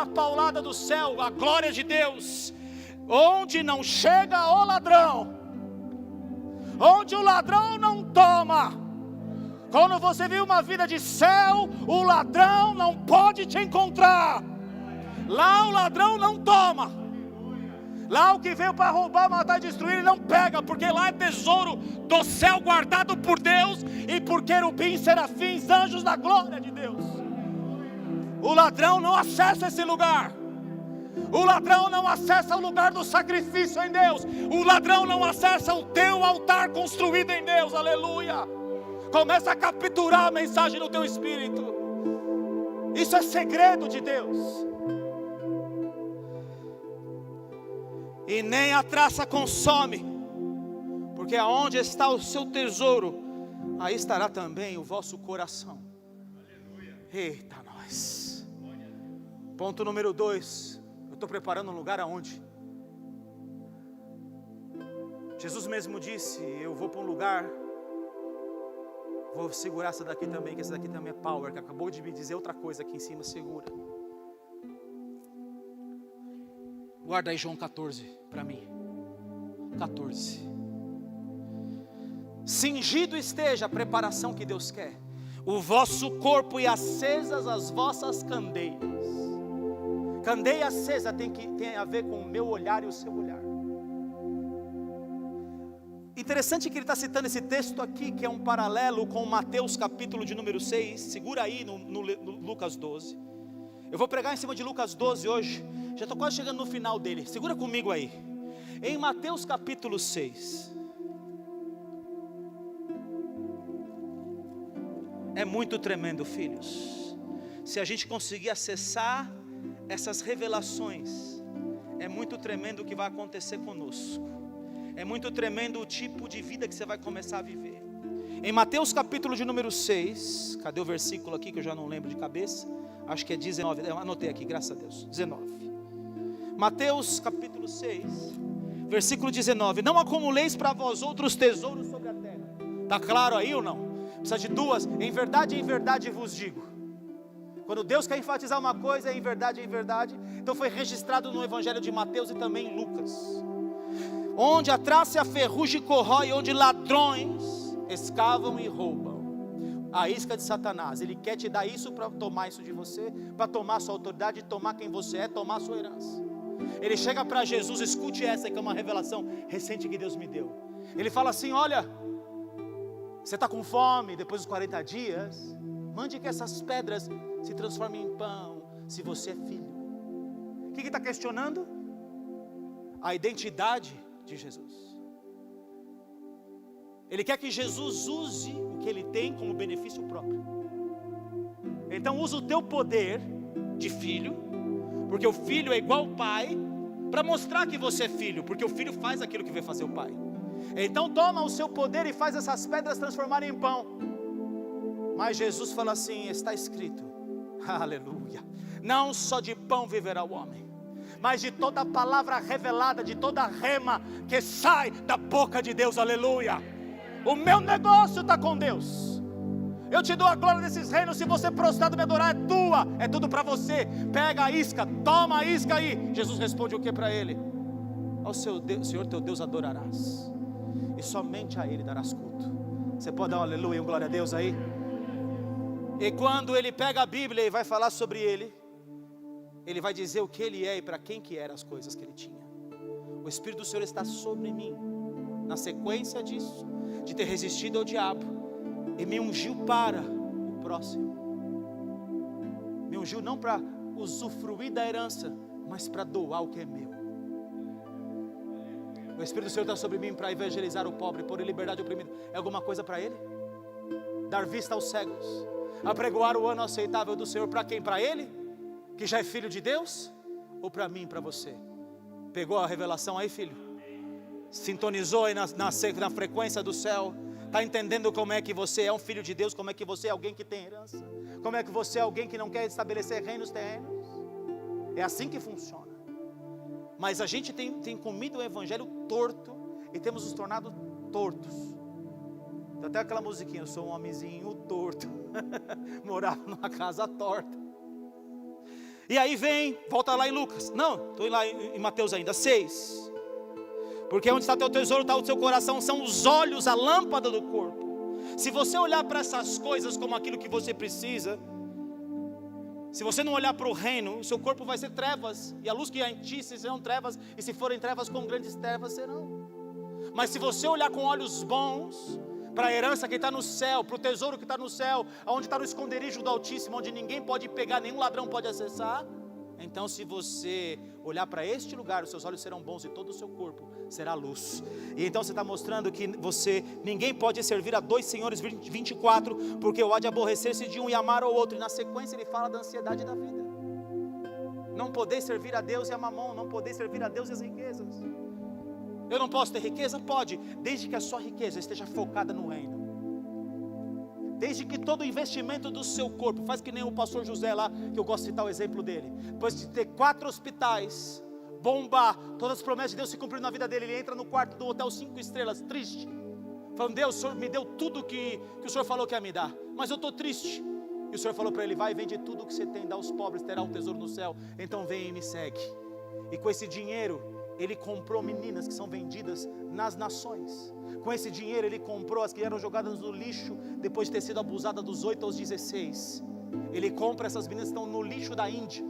a paulada do céu, a glória de Deus. Onde não chega o ladrão, onde o ladrão não toma. Quando você vive uma vida de céu, o ladrão não pode te encontrar. Lá o ladrão não toma. Lá o que veio para roubar, matar e destruir, ele não pega, porque lá é tesouro do céu guardado por Deus e por querubins, serafins, anjos da glória de Deus. O ladrão não acessa esse lugar. O ladrão não acessa o lugar do sacrifício em Deus. O ladrão não acessa o teu altar construído em Deus. Aleluia. Começa a capturar a mensagem no teu espírito. Isso é segredo de Deus. E nem a traça consome, porque aonde está o seu tesouro, aí estará também o vosso coração. Eita nós. Ponto número 2. Eu estou preparando um lugar aonde? Jesus mesmo disse, eu vou para um lugar, vou segurar essa daqui também, que essa daqui também é power, que acabou de me dizer outra coisa aqui em cima, segura. Guarda aí João 14 para mim. 14. Cingido esteja a preparação que Deus quer, o vosso corpo e acesas as vossas candeias. Candeia acesa tem a ver com o meu olhar e o seu olhar. Interessante que ele está citando esse texto aqui, que é um paralelo com Mateus capítulo de número 6. Segura aí no Lucas 12. Eu vou pregar em cima de Lucas 12 hoje. Já estou quase chegando no final dele. Segura comigo aí. Em Mateus capítulo 6. É muito tremendo, filhos. Se a gente conseguir acessar essas revelações, é muito tremendo o que vai acontecer conosco. É muito tremendo o tipo de vida que você vai começar a viver. Em Mateus capítulo de número 6. Cadê o versículo aqui que eu já não lembro de cabeça? Acho que é 19. Eu anotei aqui, graças a Deus. 19. Mateus capítulo 6, versículo 19. Não acumuleis para vós outros tesouros sobre a terra. Está claro aí ou não? Precisa de duas. Em verdade vos digo. Quando Deus quer enfatizar uma coisa, é em verdade, então foi registrado no Evangelho de Mateus e também em Lucas. Onde a traça e a ferrugem corrói, onde ladrões escavam e roubam. A isca de Satanás, ele quer te dar isso para tomar isso de você, para tomar a sua autoridade, tomar quem você é, tomar a sua herança. Ele chega para Jesus, escute essa que é uma revelação recente que Deus me deu. Ele fala assim, olha, você está com fome, depois dos 40 dias, mande que essas pedras se transformem em pão, se você é filho. O que está questionando? A identidade de Jesus. Ele quer que Jesus use o que ele tem como benefício próprio. Então usa o teu poder de filho, porque o filho é igual ao pai, para mostrar que você é filho, porque o filho faz aquilo que veio fazer o pai. Então toma o seu poder e faz essas pedras transformarem em pão. Mas Jesus fala assim, está escrito, aleluia, não só de pão viverá o homem, mas de toda palavra revelada, de toda rema que sai da boca de Deus, aleluia. O meu negócio está com Deus. Eu te dou a glória desses reinos. Se você prostrado me adorar, é tua, é tudo para você. Pega a isca, toma a isca aí. Jesus responde o que para ele? Ao seu Deus, Senhor teu Deus adorarás, e somente a Ele darás culto. Você pode dar um aleluia, um glória a Deus aí? E quando ele pega a Bíblia e vai falar sobre ele, ele vai dizer o que ele é e para quem que eram as coisas que ele tinha. O Espírito do Senhor está sobre mim, na sequência disso, de ter resistido ao diabo, e me ungiu para o próximo. Me ungiu não para usufruir da herança, mas para doar o que é meu. O Espírito do Senhor está sobre mim para evangelizar o pobre, pôr em liberdade o oprimido. É alguma coisa para ele? Dar vista aos cegos, apregoar o ano aceitável do Senhor. Para quem? Para ele, que já é filho de Deus? Ou para mim, para você? Pegou a revelação aí, filho? Sintonizou aí na frequência do céu? Está entendendo como é que você é um filho de Deus? Como é que você é alguém que tem herança? Como é que você é alguém que não quer estabelecer reinos terrenos? É assim que funciona. Mas a gente tem comido o evangelho torto e temos nos tornado tortos. Tem até aquela musiquinha, eu sou um homenzinho torto, morava numa casa torta. E aí vem, volta lá em Lucas, não, estou lá em Mateus ainda, 6. Porque onde está teu tesouro, está o seu coração, são os olhos, a lâmpada do corpo. Se você olhar para essas coisas como aquilo que você precisa, Se você não olhar para o reino, o seu corpo vai ser trevas, e a luz que há em ti serão trevas, e se forem trevas, com grandes trevas serão. Mas se você olhar com olhos bons para a herança que está no céu, para o tesouro que está no céu, onde está no esconderijo do Altíssimo, onde ninguém pode pegar, nenhum ladrão pode acessar, então se você olhar para este lugar, os seus olhos serão bons e todo o seu corpo será luz. E então você está mostrando que ninguém pode servir a dois senhores. 24, porque o há de aborrecer-se de um e amar ao outro. E na sequência ele fala da ansiedade da vida. Não poder servir a Deus e a mamão, não poder servir a Deus e as riquezas. Eu não posso ter riqueza? Pode, desde que a sua riqueza esteja focada no reino. Desde que todo o investimento do seu corpo, faz que nem o pastor José lá, que eu gosto de citar o exemplo dele. Depois de ter 4 hospitais, bombar, todas as promessas de Deus se cumpriram na vida dele, ele entra no quarto do hotel 5 estrelas, triste, falando: Deus, o Senhor me deu tudo que o Senhor falou que ia me dar, mas eu estou triste. E o Senhor falou para ele: vai, vende tudo que você tem, dá aos pobres, terá um tesouro no céu, então vem e me segue. E com esse dinheiro, ele comprou meninas que são vendidas nas nações. Com esse dinheiro ele comprou as que eram jogadas no lixo, depois de ter sido abusada dos 8 aos 16. Ele compra essas meninas que estão no lixo da Índia.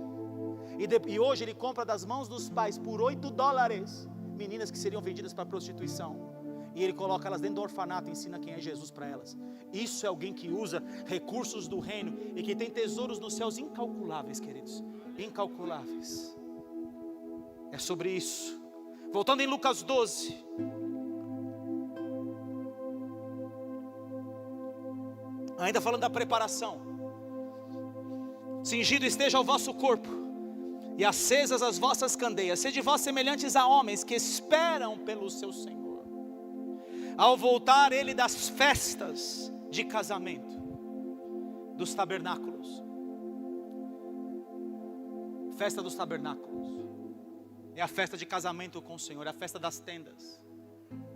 E hoje ele compra das mãos dos pais por $8, meninas que seriam vendidas para prostituição. E ele coloca elas dentro do orfanato e ensina quem é Jesus para elas. Isso é alguém que usa recursos do reino e que tem tesouros nos céus incalculáveis, queridos. Incalculáveis. É sobre isso. Voltando em Lucas 12. Ainda falando da preparação. Cingido esteja o vosso corpo, e acesas as vossas candeias. Sede vós semelhantes a homens que esperam pelo seu Senhor, ao voltar ele das festas de casamento, dos tabernáculos. Festa dos tabernáculos é a festa de casamento com o Senhor, é a festa das tendas.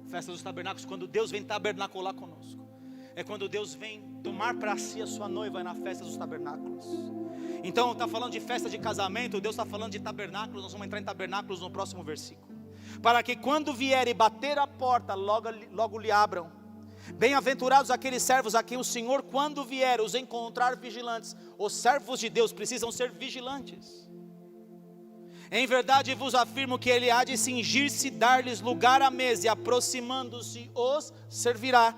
Festa dos tabernáculos, quando Deus vem tabernacular conosco. É quando Deus vem tomar para si a sua noiva, é na festa dos tabernáculos. Então está falando de festa de casamento, Deus está falando de tabernáculos. Nós vamos entrar em tabernáculos no próximo versículo. Para que quando vier e bater a porta, logo lhe abram. Bem-aventurados aqueles servos a quem o Senhor, quando vier, os encontrar vigilantes. Os servos de Deus precisam ser vigilantes. Em verdade vos afirmo que ele há de cingir-se, dar-lhes lugar à mesa, e aproximando-se os servirá.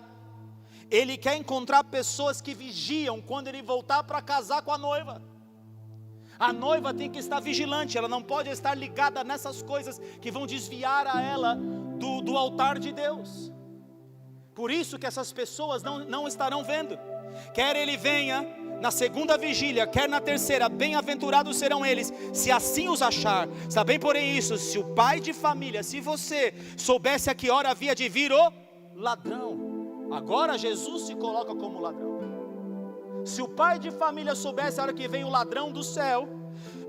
Ele quer encontrar pessoas que vigiam quando ele voltar para casar com a noiva. A noiva tem que estar vigilante, ela não pode estar ligada nessas coisas que vão desviar a ela do altar de Deus. Por isso que essas pessoas não estarão vendo. Quer ele venha na segunda vigília, quer na terceira, bem-aventurados serão eles, se assim os achar. Sabem, porém, isso: se o pai de família, se você soubesse a que hora havia de vir o ladrão. Agora Jesus se coloca como ladrão. Se o pai de família soubesse a hora que vem o ladrão do céu,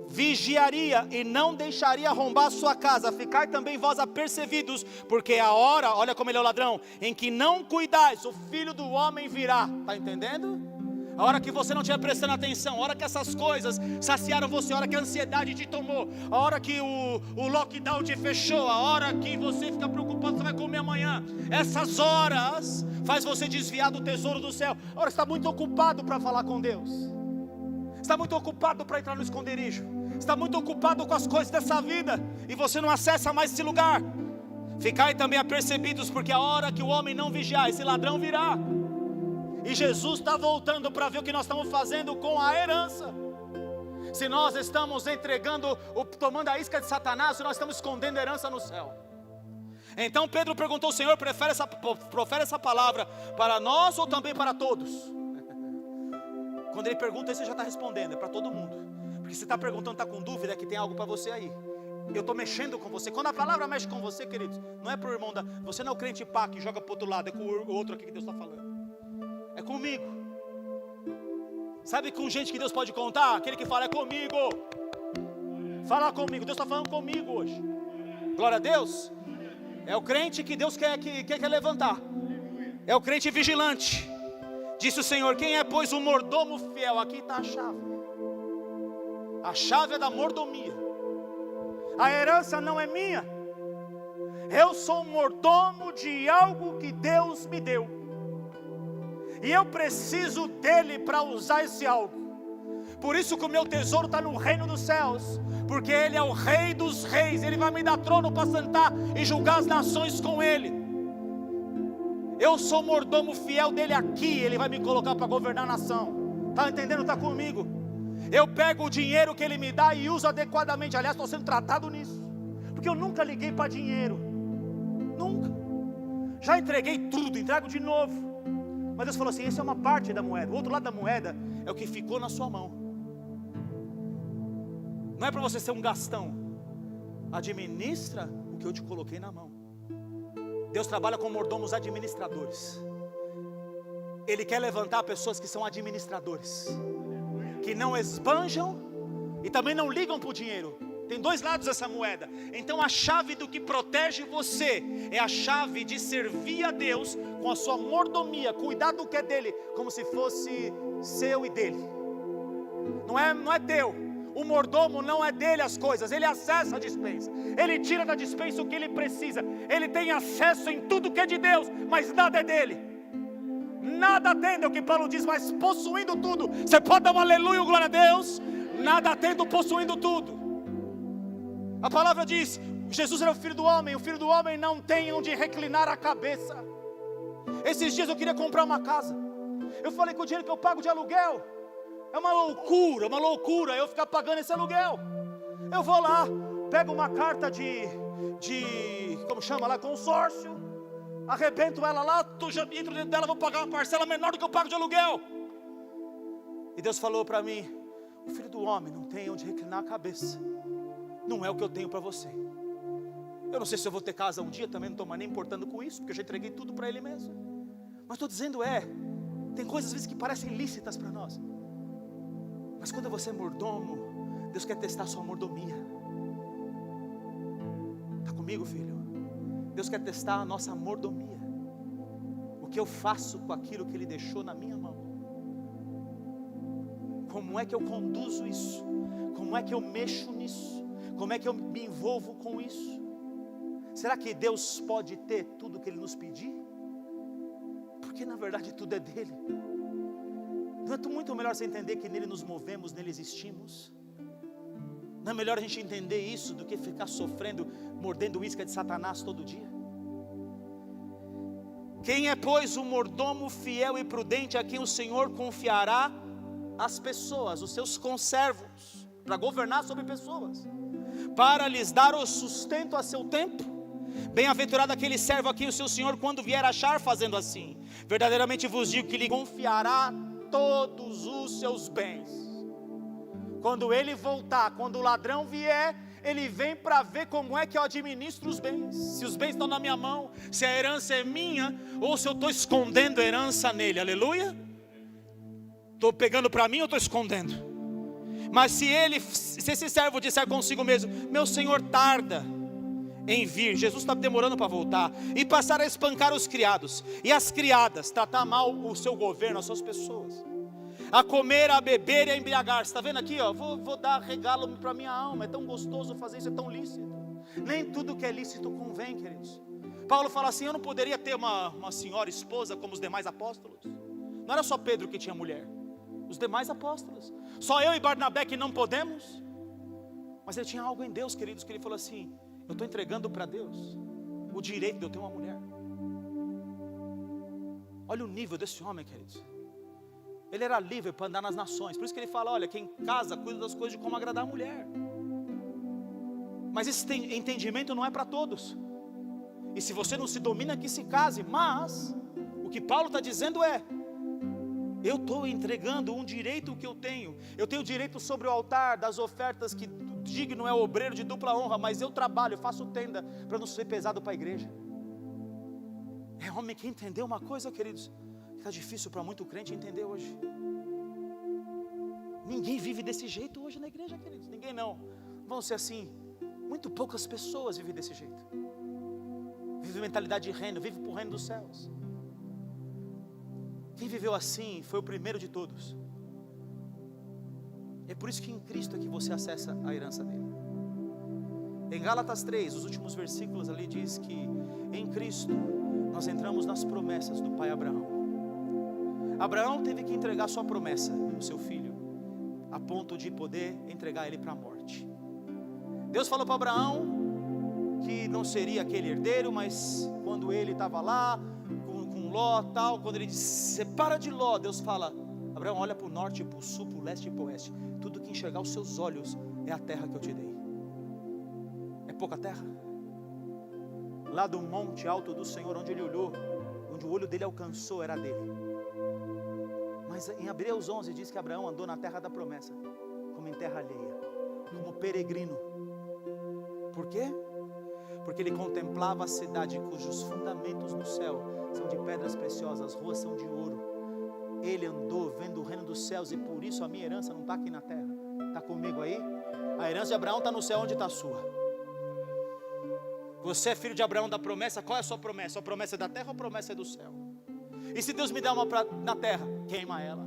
vigiaria e não deixaria arrombar a sua casa. Ficai também vós apercebidos, porque a hora, olha como ele é o ladrão, em que não cuidais, o Filho do Homem virá. Está entendendo? A hora que você não estiver prestando atenção, a hora que essas coisas saciaram você, a hora que a ansiedade te tomou, a hora que o lockdown te fechou, a hora que você fica preocupado, você vai comer amanhã. Essas horas faz você desviar do tesouro do céu. A hora que você está muito ocupado para falar com Deus, está muito ocupado para entrar no esconderijo, está muito ocupado com as coisas dessa vida, e você não acessa mais esse lugar. Ficai também apercebidos, porque a hora que o homem não vigiar, esse ladrão virá. E Jesus está voltando para ver o que nós estamos fazendo com a herança. Se nós estamos entregando, tomando a isca de Satanás, se nós estamos escondendo a herança no céu. Então Pedro perguntou: Senhor, profere essa palavra para nós ou também para todos? Quando ele pergunta, você já está respondendo, é para todo mundo. Porque se está perguntando, está com dúvida, é que tem algo para você aí. Eu estou mexendo com você. Quando a palavra mexe com você, queridos, não é para o irmão você não é o crente pá que joga para o outro lado, é com o outro aqui que Deus está falando. É comigo. Sabe com gente que Deus pode contar? Aquele que fala: é comigo. Fala comigo. Deus está falando comigo hoje. Glória a Deus. É o crente que Deus quer levantar. É o crente vigilante. Disse o Senhor: quem é, pois, o mordomo fiel? Aqui está a chave. A chave é da mordomia. A herança não é minha. Eu sou mordomo de algo que Deus me deu. E eu preciso dele para usar esse algo. Por isso que o meu tesouro está no reino dos céus, porque Ele é o Rei dos reis. Ele vai me dar trono para sentar e julgar as nações com Ele. Eu sou mordomo fiel dele aqui. Ele vai me colocar para governar a nação. Está entendendo? Está comigo? Eu pego o dinheiro que Ele me dá e uso adequadamente. Aliás, estou sendo tratado nisso, porque eu nunca liguei para dinheiro. Nunca. Já entreguei tudo, entrego de novo. Mas Deus falou assim: essa é uma parte da moeda. O outro lado da moeda é o que ficou na sua mão. Não é para você ser um gastão. Administra o que eu te coloquei na mão. Deus trabalha com mordomos administradores. Ele quer levantar pessoas que são administradores, que não esbanjam e também não ligam para o dinheiro. Tem dois lados dessa moeda. Então a chave do que protege você é a chave de servir a Deus com a sua mordomia, cuidar do que é dele, como se fosse seu e dele. Não é teu. O mordomo não é dele as coisas, ele acessa a despensa, ele tira da despensa o que ele precisa, ele tem acesso em tudo que é de Deus, mas nada é dele. Nada tendo, é o que Paulo diz, mas possuindo tudo. Você pode dar um aleluia, glória a Deus. Nada tendo, possuindo tudo. A palavra diz: Jesus era o Filho do Homem. O Filho do Homem não tem onde reclinar a cabeça. Esses dias eu queria comprar uma casa. Eu falei que o dinheiro que eu pago de aluguel é uma loucura eu ficar pagando esse aluguel. Eu vou lá, pego uma carta de como chama lá, consórcio, arrebento ela lá, já entro dentro dela, vou pagar uma parcela menor do que eu pago de aluguel. E Deus falou para mim: o Filho do Homem não tem onde reclinar a cabeça. Não é o que eu tenho para você. Eu não sei se eu vou ter casa um dia, também não estou mais nem importando com isso, porque eu já entreguei tudo para Ele mesmo. Mas estou dizendo tem coisas às vezes que parecem lícitas para nós, mas quando você é mordomo, Deus quer testar a sua mordomia. Está comigo, filho? Deus quer testar a nossa mordomia. O que eu faço com aquilo que Ele deixou na minha mão? Como é que eu conduzo isso? Como é que eu mexo nisso? Como é que eu me envolvo com isso? Será que Deus pode ter tudo que Ele nos pedir? Porque na verdade tudo é dEle. Não é muito melhor você entender que nele nos movemos, nele existimos? Não é melhor a gente entender isso do que ficar sofrendo, mordendo isca de Satanás todo dia? Quem é, pois, o mordomo fiel e prudente a quem o Senhor confiará as pessoas, os seus conservos, para governar sobre pessoas, para lhes dar o sustento a seu tempo? Bem-aventurado aquele servo a quem o seu Senhor, quando vier, achar fazendo assim. Verdadeiramente vos digo que lhe confiará todos os seus bens. Quando ele voltar, quando o ladrão vier, ele vem para ver como é que eu administro os bens. Se os bens estão na minha mão, se a herança é minha, ou se eu estou escondendo a herança nele. Aleluia. Estou pegando para mim ou estou escondendo? Mas se esse servo disser consigo mesmo: meu senhor tarda em vir, Jesus está demorando para voltar, e passar a espancar os criados e as criadas, tratar mal o seu governo, as suas pessoas, a comer, a beber e a embriagar. Você está vendo aqui, ó, vou dar regalo para minha alma. É tão gostoso fazer isso, é tão lícito. Nem tudo que é lícito convém, queridos. Paulo fala assim: eu não poderia ter uma senhora esposa como os demais apóstolos. Não era só Pedro que tinha mulher, os demais apóstolos. Só eu e Barnabé que não podemos. Mas ele tinha algo em Deus, queridos, que ele falou assim: eu estou entregando para Deus o direito de eu ter uma mulher. Olha o nível desse homem, queridos. Ele era livre para andar nas nações. Por isso que ele fala: olha, quem casa cuida das coisas de como agradar a mulher. Mas esse entendimento não é para todos. E se você não se domina, que se case. Mas o que Paulo está dizendo é: eu estou entregando um direito que eu tenho. Eu tenho direito sobre o altar das ofertas, que digno é o obreiro de dupla honra. Mas eu trabalho, faço tenda para não ser pesado para a igreja. É homem que entendeu uma coisa, queridos, que está difícil para muito crente entender hoje. Ninguém vive desse jeito hoje na igreja, queridos. Ninguém não. Vamos ser assim, muito poucas pessoas vivem desse jeito. Vive mentalidade de reino, vive para o reino dos céus. Quem viveu assim foi o primeiro de todos. É por isso que em Cristo é que você acessa a herança dele. Em Gálatas 3, os últimos versículos ali diz que em Cristo nós entramos nas promessas do pai Abraão. Abraão teve que entregar sua promessa, o seu filho, a ponto de poder entregar ele para a morte. Deus falou para Abraão que não seria aquele herdeiro, mas quando ele estava lá com Ló, tal, quando ele disse, separa de Ló, Deus fala, Abraão, olha para o norte, para o sul, para o leste e para o oeste, tudo que enxergar os seus olhos é a terra que eu te dei. É pouca terra? Lá do monte alto do Senhor, onde ele olhou, onde o olho dele alcançou, era dele. Mas em Hebreus 11 diz que Abraão andou na terra da promessa, como em terra alheia, como peregrino. Por quê? Porque ele contemplava a cidade cujos fundamentos no céu são de pedras preciosas, as ruas são de ouro. Ele andou vendo o reino dos céus e por isso a minha herança não está aqui na terra. Está comigo aí? A herança de Abraão está no céu, onde está a sua? Você é filho de Abraão da promessa, qual é a sua promessa? A promessa é da terra ou a promessa é do céu? E se Deus me der uma na terra, queima ela.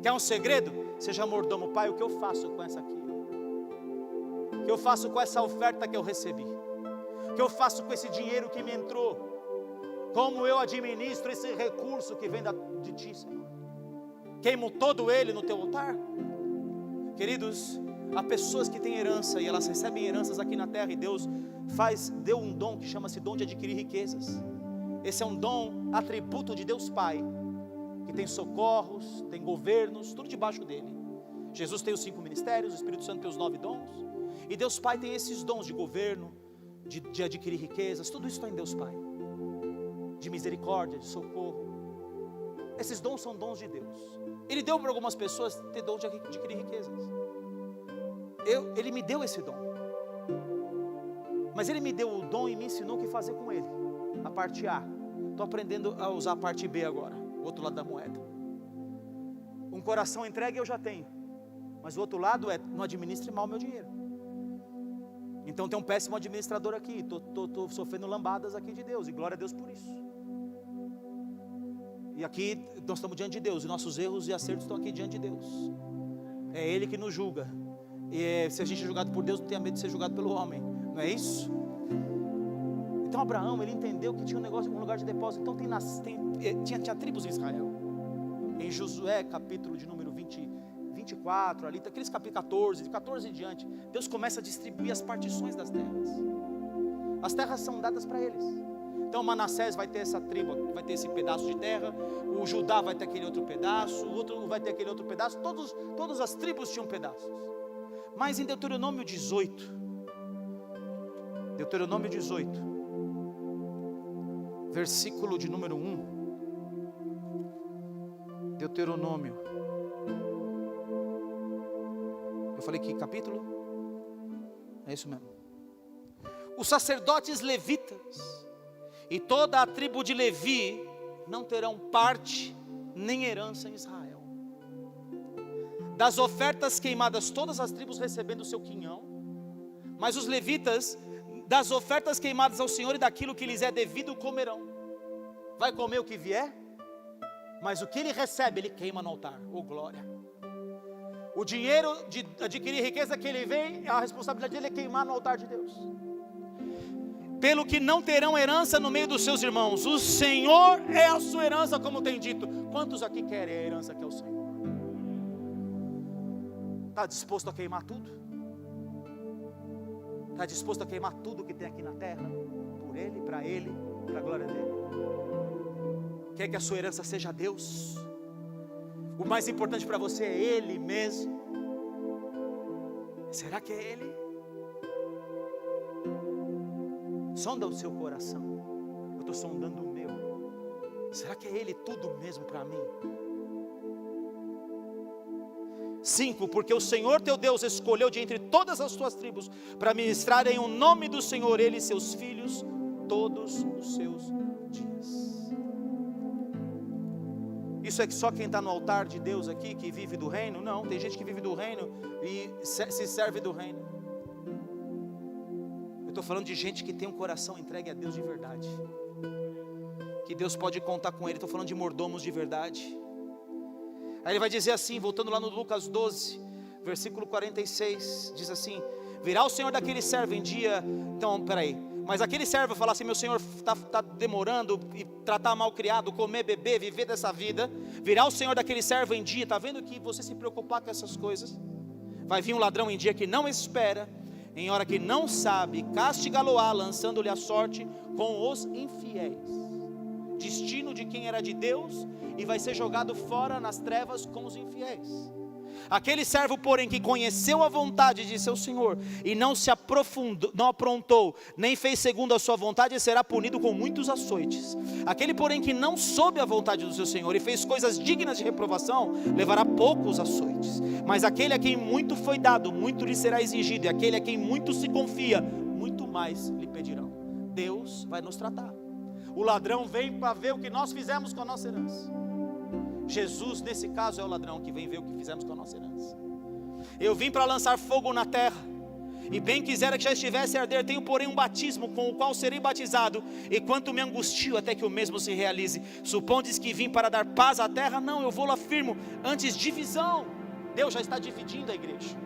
Quer um segredo? Seja mordomo. Pai, o que eu faço com essa aqui? O que eu faço com essa oferta que eu recebi? O que eu faço com esse dinheiro que me entrou? Como eu administro esse recurso que vem de ti, Senhor? Queimo todo ele no teu altar? Queridos, há pessoas que têm herança e elas recebem heranças aqui na terra e Deus deu um dom que chama-se dom de adquirir riquezas. Esse é um dom, atributo de Deus Pai, que tem socorros, tem governos, tudo debaixo dele. Jesus tem os 5 ministérios, o Espírito Santo tem os 9 dons, e Deus Pai tem esses dons de governo, de adquirir riquezas, tudo isso está em Deus Pai, de misericórdia, de socorro. Esses dons são dons de Deus. Ele deu para algumas pessoas ter dom de adquirir riquezas. Ele me deu esse dom, mas Ele me deu o dom e me ensinou o que fazer com ele. A parte A, estou aprendendo a usar a parte B agora, o outro lado da moeda. Um coração entregue eu já tenho, mas o outro lado é, não administre mal meu dinheiro. Então tem um péssimo administrador aqui, estou sofrendo lambadas aqui de Deus, e glória a Deus por isso. E aqui nós estamos diante de Deus, e nossos erros e acertos estão aqui diante de Deus. É Ele que nos julga, e se a gente é julgado por Deus, não tenha medo de ser julgado pelo homem, não é isso? Então Abraão, ele entendeu que tinha um lugar de depósito. Então tinha tribos em Israel. Em Josué, capítulo de número 24, ali, aqueles capítulos 14 em diante, Deus começa a distribuir as partições das terras. As terras são dadas para eles. Então Manassés vai ter essa tribo, vai ter esse pedaço de terra, o Judá vai ter aquele outro pedaço, o outro vai ter aquele outro pedaço, todas as tribos tinham pedaços. Mas em Deuteronômio 18, versículo de número 1, Deuteronômio, eu falei que capítulo? É isso mesmo. Os sacerdotes levitas e toda a tribo de Levi não terão parte nem herança em Israel. Das ofertas queimadas, todas as tribos recebendo o seu quinhão, mas os levitas, das ofertas queimadas ao Senhor e daquilo que lhes é devido, comerão. Vai comer o que vier, mas o que ele recebe, ele queima no altar. Oh glória! O dinheiro de adquirir riqueza que ele vem, a responsabilidade dele é queimar no altar de Deus. Pelo que não terão herança no meio dos seus irmãos, o Senhor é a sua herança, como tem dito. Quantos aqui querem a herança que é o Senhor? Está disposto a queimar tudo? Está disposto a queimar tudo que tem aqui na terra? Por Ele, para a glória dEle? Quer que a sua herança seja Deus? O mais importante para você é Ele mesmo? Será que é Ele? Sonda o seu coração. Eu estou sondando o meu. Será que é Ele tudo mesmo para mim? 5, porque o Senhor teu Deus escolheu de entre todas as tuas tribos para ministrarem o nome do Senhor, ele e seus filhos, todos os seus dias. Isso é só quem está no altar de Deus aqui, que vive do reino? Não, tem gente que vive do reino e se serve do reino. Eu estou falando de gente que tem um coração entregue a Deus de verdade, que Deus pode contar com ele. Estou falando de mordomos de verdade. Aí ele vai dizer assim, voltando lá no Lucas 12, versículo 46, diz assim: virá o Senhor daquele servo em dia, então peraí, Mas aquele servo falar assim: meu senhor está demorando, e tratar mal criado, comer, beber, viver dessa vida, virar o senhor daquele servo em dia, está vendo que você se preocupar com essas coisas? Vai vir um ladrão em dia que não espera, em hora que não sabe, castigá-lo-á, lançando-lhe a sorte com os infiéis. Destino de quem era de Deus, e vai ser jogado fora nas trevas com os infiéis. Aquele servo, porém, que conheceu a vontade de seu senhor e não se aprofundou, não aprontou, nem fez segundo a sua vontade, será punido com muitos açoites. Aquele, porém, que não soube a vontade do seu senhor e fez coisas dignas de reprovação, levará poucos açoites. Mas aquele a quem muito foi dado, muito lhe será exigido, e aquele a quem muito se confia, muito mais lhe pedirão. Deus vai nos tratar. O ladrão vem para ver o que nós fizemos com a nossa herança. Jesus, nesse caso, é o ladrão que vem ver o que fizemos com a nossa herança. Eu vim para lançar fogo na terra, e bem quisera que já estivesse a arder. Tenho, porém, um batismo com o qual serei batizado, e quanto me angustio até que o mesmo se realize. Supondes que vim para dar paz à terra? Não, eu vou lá firmo, antes divisão. Deus já está dividindo a igreja.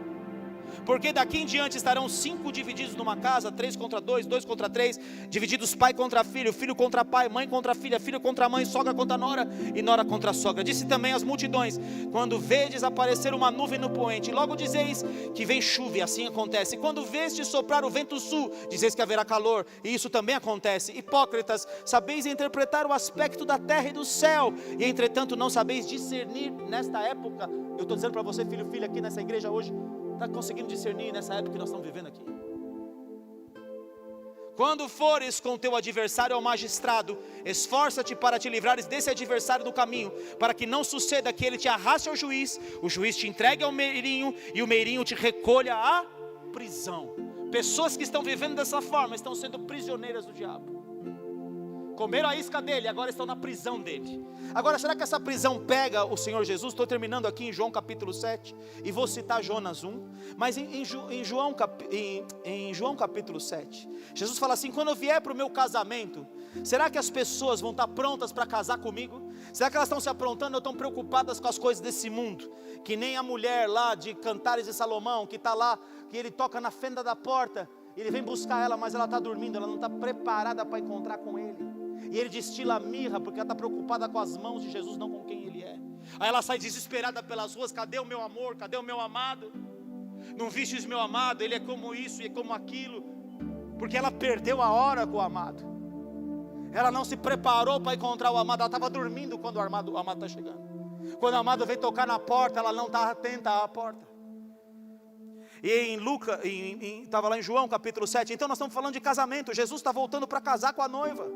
Porque daqui em diante estarão 5 divididos numa casa, 3 contra 2, 2 contra 3, divididos pai contra filho, filho contra pai, mãe contra filha, filho contra mãe, sogra contra nora, e nora contra sogra. Disse também às multidões: quando vedes aparecer uma nuvem no poente, logo dizeis que vem chuva, e assim acontece. Quando vestes soprar o vento sul, dizeis que haverá calor, e isso também acontece. Hipócritas, sabeis interpretar o aspecto da terra e do céu, e entretanto não sabeis discernir nesta época. Eu estou dizendo para você, filho, filha, aqui nessa igreja hoje, está conseguindo discernir nessa época que nós estamos vivendo aqui? Quando fores com teu adversário ao magistrado, esforça-te para te livrares desse adversário do caminho, para que não suceda que ele te arraste ao juiz, o juiz te entregue ao meirinho, e o meirinho te recolha à prisão. Pessoas que estão vivendo dessa forma estão sendo prisioneiras do diabo. Comeram a isca dele, agora estão na prisão dele. Agora, será que essa prisão pega o Senhor Jesus? Estou terminando aqui em João capítulo 7, e vou citar Jonas 1, mas em João capítulo 7, Jesus fala assim: quando eu vier para o meu casamento, será que as pessoas vão estar prontas para casar comigo? Será que elas estão se aprontando ou estão preocupadas com as coisas desse mundo? Que nem a mulher lá de Cantares de Salomão, que está lá, que ele toca na fenda da porta, ele vem buscar ela, mas ela está dormindo, ela não está preparada para encontrar com ele. E ele destila mirra, porque ela está preocupada com as mãos de Jesus, não com quem ele é. Aí ela sai desesperada pelas ruas: cadê o meu amor? Cadê o meu amado? Não vistes meu amado? Ele é como isso e é como aquilo. Porque ela perdeu a hora com o amado. Ela não se preparou para encontrar o amado. Ela estava dormindo quando o amado está chegando. Quando o amado veio tocar na porta, ela não está atenta à porta. E em Lucas, estava lá em João capítulo 7. Então nós estamos falando de casamento. Jesus está voltando para casar com a noiva.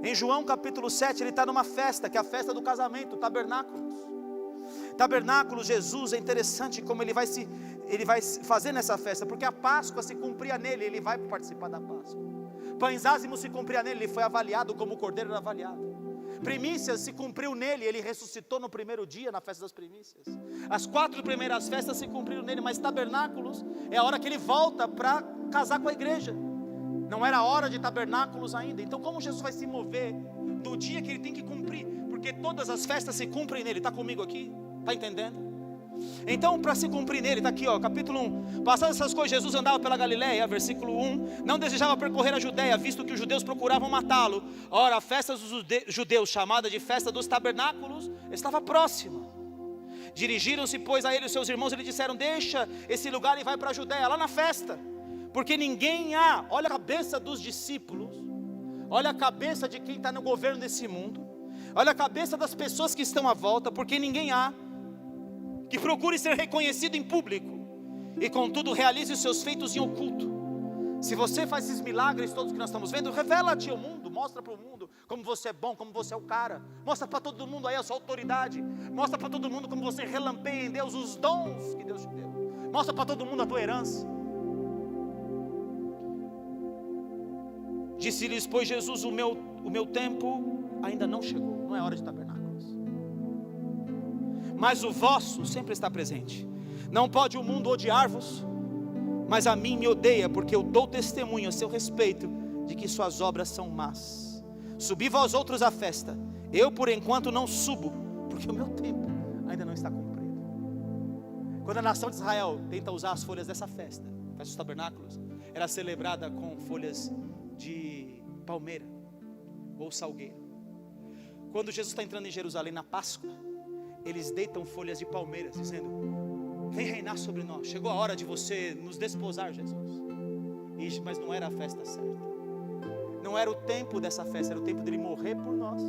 Em João capítulo 7, ele está numa festa, que é a festa do casamento, tabernáculos. Tabernáculos, Jesus, é interessante como ele vai fazer nessa festa, porque a Páscoa se cumpria nele, ele vai participar da Páscoa. Pães ázimos se cumpria nele, ele foi avaliado como o cordeiro era avaliado. Primícias se cumpriu nele, ele ressuscitou no primeiro dia, na festa das primícias. As 4 primeiras festas se cumpriram nele, mas tabernáculos é a hora que ele volta para casar com a igreja. Não era hora de tabernáculos ainda. Então como Jesus vai se mover do dia que ele tem que cumprir? Porque todas as festas se cumprem nele. Está comigo aqui? Está entendendo? Então para se cumprir nele, está aqui, capítulo 1. Passadas essas coisas, Jesus andava pela Galileia, versículo 1. Não desejava percorrer a Judeia, visto que os judeus procuravam matá-lo. Ora, a festa dos judeus, chamada de festa dos tabernáculos, estava próxima. Dirigiram-se, pois, a ele os seus irmãos, e lhe disseram: deixa esse lugar e vai para a Judeia, lá na festa. Porque ninguém há, olha a cabeça dos discípulos, olha a cabeça de quem está no governo desse mundo, olha a cabeça das pessoas que estão à volta, porque ninguém há que procure ser reconhecido em público, e contudo realize os seus feitos em oculto. Se você faz esses milagres todos que nós estamos vendo, revela-te ao mundo, mostra para o mundo como você é bom, como você é o cara, mostra para todo mundo aí a sua autoridade, mostra para todo mundo como você relampeia em Deus os dons que Deus te deu, mostra para todo mundo a tua herança. Disse-lhes, pois, Jesus: o meu tempo ainda não chegou, não é hora de tabernáculos, mas o vosso sempre está presente. Não pode o mundo odiar-vos, mas a mim me odeia, porque eu dou testemunho a seu respeito de que suas obras são más. Subi vós outros à festa, eu por enquanto não subo, porque o meu tempo ainda não está cumprido. Quando a nação de Israel tenta usar as folhas dessa festa festa dos tabernáculos, era celebrada com folhas de palmeira ou salgueiro. Quando Jesus está entrando em Jerusalém na Páscoa, eles deitam folhas de palmeiras, dizendo: vem reinar sobre nós, chegou a hora de você nos desposar, Jesus. Mas não era a festa certa, não era o tempo dessa festa, era o tempo dele morrer por nós,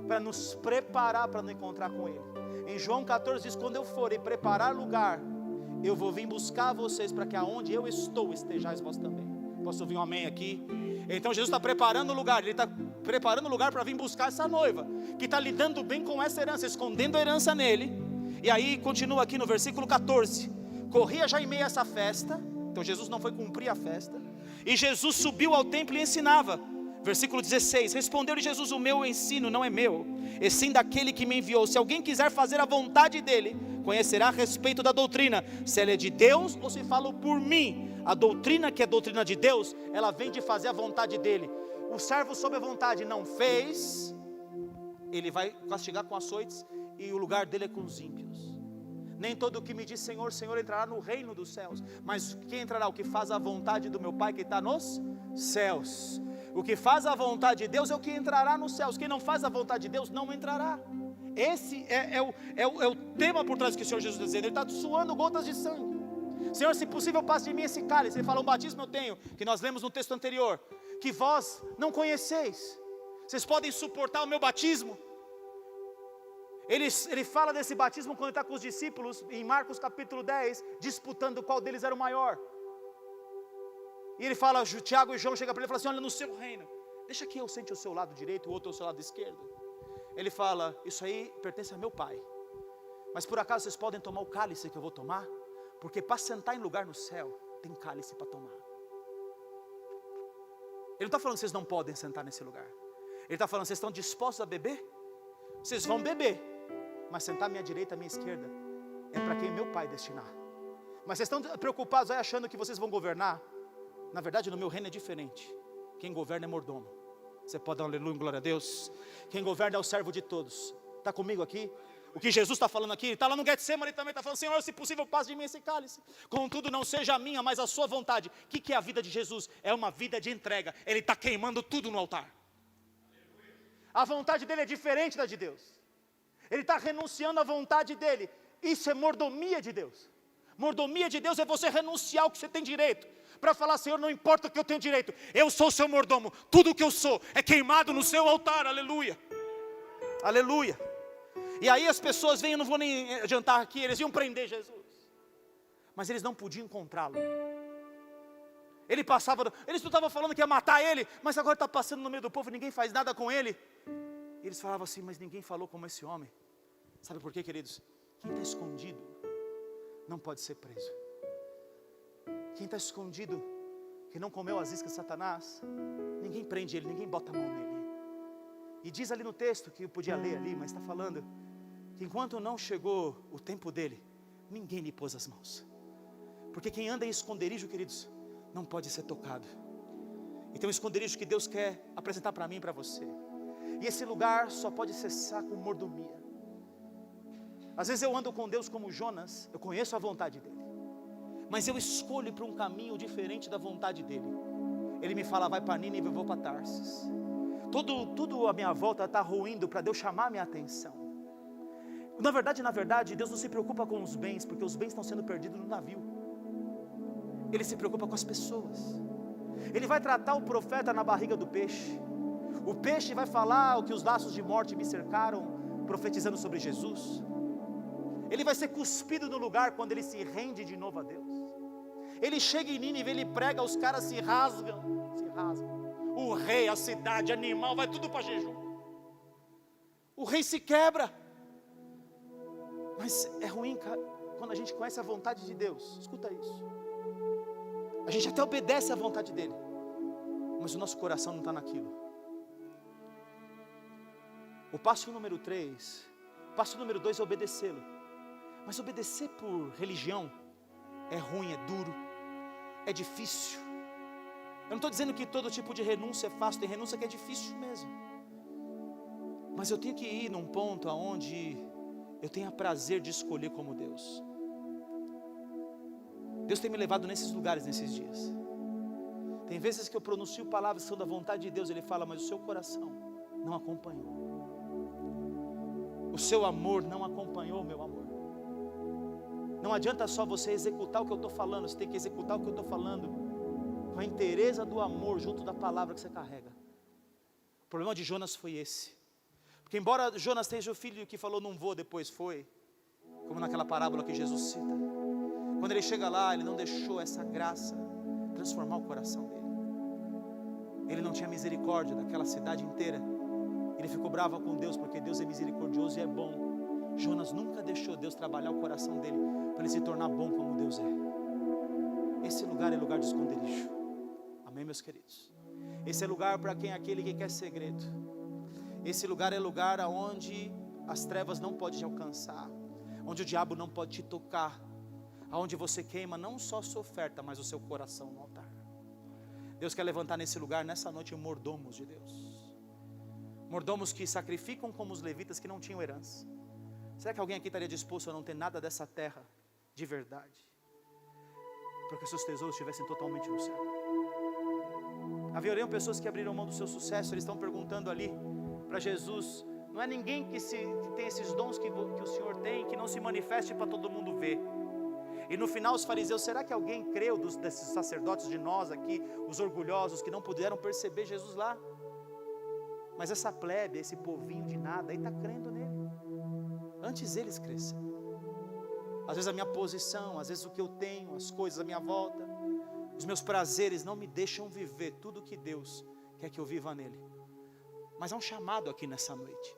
para nos preparar para nos encontrar com ele. Em João 14 diz: quando eu for e preparar lugar, eu vou vir buscar vocês, para que aonde eu estou estejais vós também. Posso ouvir um amém aqui? Então Jesus está preparando o lugar, ele está preparando o lugar para vir buscar essa noiva, que está lidando bem com essa herança, escondendo a herança nele. E aí continua aqui no versículo 14: corria já em meio a essa festa. Então Jesus não foi cumprir a festa, e Jesus subiu ao templo e ensinava. Versículo 16: respondeu-lhe Jesus: o meu ensino não é meu, e sim daquele que me enviou. Se alguém quiser fazer a vontade dele, conhecerá a respeito da doutrina, se ela é de Deus ou se falo por mim. A doutrina que é doutrina de Deus, ela vem de fazer a vontade dele. O servo sob a vontade não fez, ele vai castigar com açoites, e o lugar dele é com os ímpios. Nem todo o que me diz Senhor, Senhor entrará no reino dos céus, mas quem entrará? O que faz a vontade do meu Pai que está nos céus. O que faz a vontade de Deus é o que entrará nos céus. Quem não faz a vontade de Deus não entrará. Esse é o tema por trás que o Senhor Jesus está dizendo. Ele está suando gotas de sangue. Senhor, se possível passe de mim esse cálice. Ele fala: um batismo eu tenho, que nós lemos no texto anterior, que vós não conheceis. Vocês podem suportar o meu batismo? Ele fala desse batismo quando ele está com os discípulos, em Marcos capítulo 10, disputando qual deles era o maior. E ele fala, Tiago e João chegam para ele e falam assim: olha, no seu reino, deixa que eu sente o seu lado direito, o outro ao seu lado esquerdo. Ele fala: isso aí pertence a meu Pai, mas por acaso vocês podem tomar o cálice que eu vou tomar? Porque para sentar em lugar no céu, tem cálice para tomar. Ele não está falando que vocês não podem sentar nesse lugar. Ele está falando: vocês estão dispostos a beber? Vocês vão beber, mas sentar à minha direita, à minha esquerda, é para quem meu Pai destinar. Mas vocês estão preocupados aí achando que vocês vão governar? Na verdade, no meu reino é diferente. Quem governa é mordomo. Você pode dar um aleluia, glória a Deus. Quem governa é o servo de todos. Está comigo aqui? O que Jesus está falando aqui, está lá no Getsemane, ele também está falando: Senhor, se possível passe de mim esse cálice, contudo não seja a minha, mas a sua vontade. O que é a vida de Jesus? É uma vida de entrega. Ele está queimando tudo no altar. A vontade dele é diferente da de Deus. Ele está renunciando à vontade dele. Isso é mordomia de Deus. Mordomia de Deus é você renunciar ao que você tem direito, para falar: Senhor, não importa o que eu tenho direito, eu sou seu mordomo, tudo o que eu sou é queimado no seu altar. Aleluia, aleluia. E aí as pessoas vêm, eu não vou nem adiantar aqui, eles iam prender Jesus, mas eles não podiam encontrá-lo. Ele passava, eles não estavam falando que ia matar ele, mas agora está passando no meio do povo, ninguém faz nada com ele. E eles falavam assim: mas ninguém falou como esse homem. Sabe por quê, queridos? Quem está escondido não pode ser preso. Quem está escondido, que não comeu as iscas de Satanás, ninguém prende ele, ninguém bota a mão nele. E diz ali no texto, que eu podia ler ali, mas está falando que enquanto não chegou o tempo dele, ninguém lhe pôs as mãos. Porque quem anda em esconderijo, queridos, não pode ser tocado. E tem um esconderijo que Deus quer apresentar para mim e para você. E esse lugar só pode cessar com mordomia. Às vezes eu ando com Deus como Jonas, eu conheço a vontade dele, mas eu escolho para um caminho diferente da vontade dele. Ele me fala: vai para Nínive, eu vou para Tarsis. Tudo à minha volta está ruindo para Deus chamar a minha atenção. Na verdade, Deus não se preocupa com os bens, porque os bens estão sendo perdidos no navio. Ele se preocupa com as pessoas. Ele vai tratar o profeta na barriga do peixe. O peixe vai falar o que os laços de morte me cercaram, profetizando sobre Jesus. Ele vai ser cuspido no lugar quando ele se rende de novo a Deus. Ele chega em Nínive, ele prega, os caras se rasgam. O rei, a cidade, animal, vai tudo para jejum. O rei se quebra. Mas é ruim quando a gente conhece a vontade de Deus. Escuta isso. A gente até obedece à vontade dele, mas o nosso coração não está naquilo. O passo número 3, passo número 2 é obedecê-lo. Mas obedecer por religião é ruim, é duro, é difícil. Eu não estou dizendo que todo tipo de renúncia é fácil, tem renúncia que é difícil mesmo. Mas eu tenho que ir num ponto onde eu tenha prazer de escolher como Deus. Deus tem me levado nesses lugares, nesses dias. Tem vezes que eu pronuncio palavras que são da vontade de Deus, Ele fala, mas o seu coração não acompanhou. O seu amor não acompanhou o meu amor. Não adianta só você executar o que eu estou falando, você tem que executar o que eu estou falando com a inteireza do amor junto da palavra que você carrega. O problema de Jonas foi esse. Porque embora Jonas seja o filho que falou não vou, depois foi, como naquela parábola que Jesus cita, quando ele chega lá, ele não deixou essa graça transformar o coração dele. Ele não tinha misericórdia daquela cidade inteira. Ele ficou bravo com Deus, porque Deus é misericordioso e é bom. Jonas nunca deixou Deus trabalhar o coração dele, para ele se tornar bom como Deus é. Esse lugar é lugar de esconderijo. Amém, meus queridos? Esse é lugar para quem é aquele que quer segredo. Esse lugar é lugar onde as trevas não podem te alcançar, onde o diabo não pode te tocar, aonde você queima não só a sua oferta, mas o seu coração no altar. Deus quer levantar nesse lugar, nessa noite, mordomos de Deus. Mordomos que sacrificam como os levitas que não tinham herança. Será que alguém aqui estaria disposto a não ter nada dessa terra de verdade? Porque seus tesouros estivessem totalmente no céu. Haveriam pessoas que abriram mão do seu sucesso, eles estão perguntando ali para Jesus, não é ninguém que tem esses dons que o Senhor tem, que não se manifeste para todo mundo ver. E no final os fariseus, será que alguém creu desses sacerdotes de nós aqui, os orgulhosos que não puderam perceber Jesus lá? Mas essa plebe, esse povinho de nada, aí está crendo nele. Antes eles crescem. Às vezes a minha posição, às vezes o que eu tenho, as coisas à minha volta, os meus prazeres não me deixam viver tudo que Deus quer que eu viva nele. Mas há um chamado aqui nessa noite.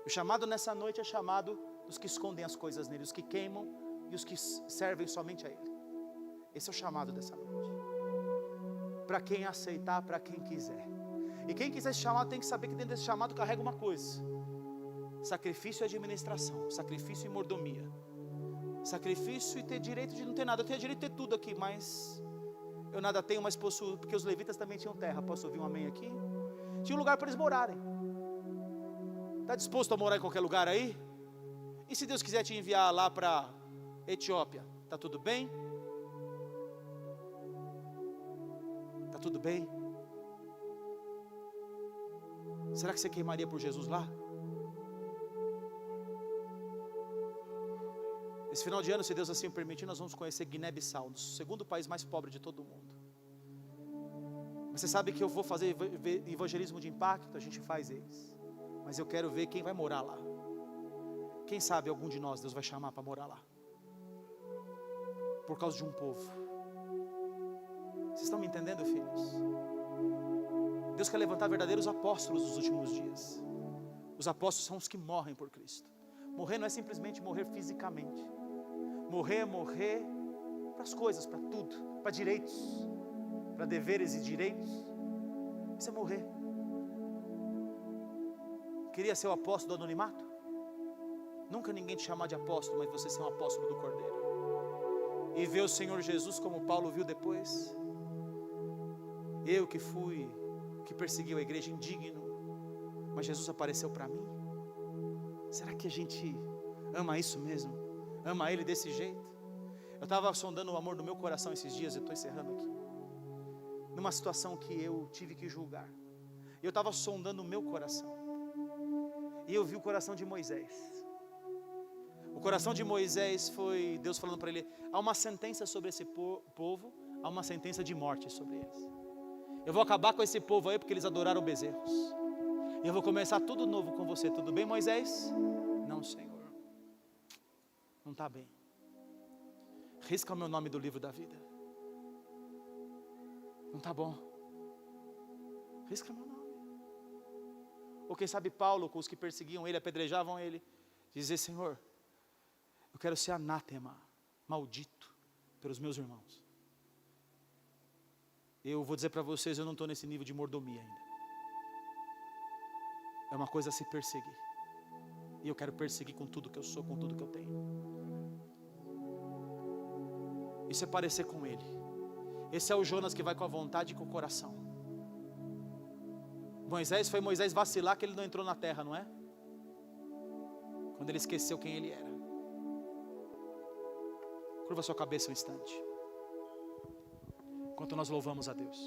O chamado nessa noite é chamado dos que escondem as coisas nele, os que queimam e os que servem somente a ele. Esse é o chamado dessa noite. Para quem aceitar, para quem quiser. E quem quiser esse chamado tem que saber que dentro desse chamado carrega uma coisa: sacrifício e administração, sacrifício e mordomia, sacrifício e ter direito de não ter nada. Eu tenho direito de ter tudo aqui, mas eu nada tenho, mas possuo, porque os levitas também tinham terra. Posso ouvir um amém aqui? Tinha um lugar para eles morarem. Está disposto a morar em qualquer lugar aí? E se Deus quiser te enviar lá para Etiópia, está tudo bem? Está tudo bem? Será que você queimaria por Jesus lá? Esse final de ano, se Deus assim permitir, nós vamos conhecer Guiné-Bissau, o segundo país mais pobre de todo o mundo. Você sabe que eu vou fazer evangelismo de impacto, a gente faz eles. Mas eu quero ver quem vai morar lá. Quem sabe algum de nós Deus vai chamar para morar lá. Por causa de um povo. Vocês estão me entendendo, filhos? Deus quer levantar verdadeiros apóstolos dos últimos dias. Os apóstolos são os que morrem por Cristo. Morrer não é simplesmente morrer fisicamente. Morrer é morrer para as coisas, para tudo, para direitos, para deveres e direitos. Isso é morrer. Queria ser o apóstolo do anonimato? Nunca ninguém te chamar de apóstolo, mas você ser um apóstolo do Cordeiro. E ver o Senhor Jesus como Paulo viu depois. Eu que fui, que perseguiu a igreja indigno, mas Jesus apareceu para mim. Será que a gente ama isso mesmo? Ama Ele desse jeito? Eu estava sondando o amor do meu coração esses dias, eu estou encerrando aqui. Numa situação que eu tive que julgar. Eu estava sondando o meu coração. E eu vi o coração de Moisés. O coração de Moisés foi Deus falando para ele: há uma sentença sobre esse povo, há uma sentença de morte sobre eles. Eu vou acabar com esse povo aí porque eles adoraram bezerros. E eu vou começar tudo novo com você. Tudo bem, Moisés? Não, Senhor. Não está bem. Risca o meu nome do livro da vida. Não está bom. Risca meu nome. Ou quem sabe Paulo, com os que perseguiam ele, apedrejavam ele, dizer: Senhor, eu quero ser anátema, maldito pelos meus irmãos. Eu vou dizer para vocês, eu não estou nesse nível de mordomia ainda. É uma coisa a se perseguir. E eu quero perseguir com tudo que eu sou, com tudo que eu tenho. Isso é parecer com ele. Esse é o Jonas que vai com a vontade e com o coração. Foi Moisés vacilar que ele não entrou na terra, não é? Quando ele esqueceu quem ele era. Curva sua cabeça um instante, enquanto nós louvamos a Deus.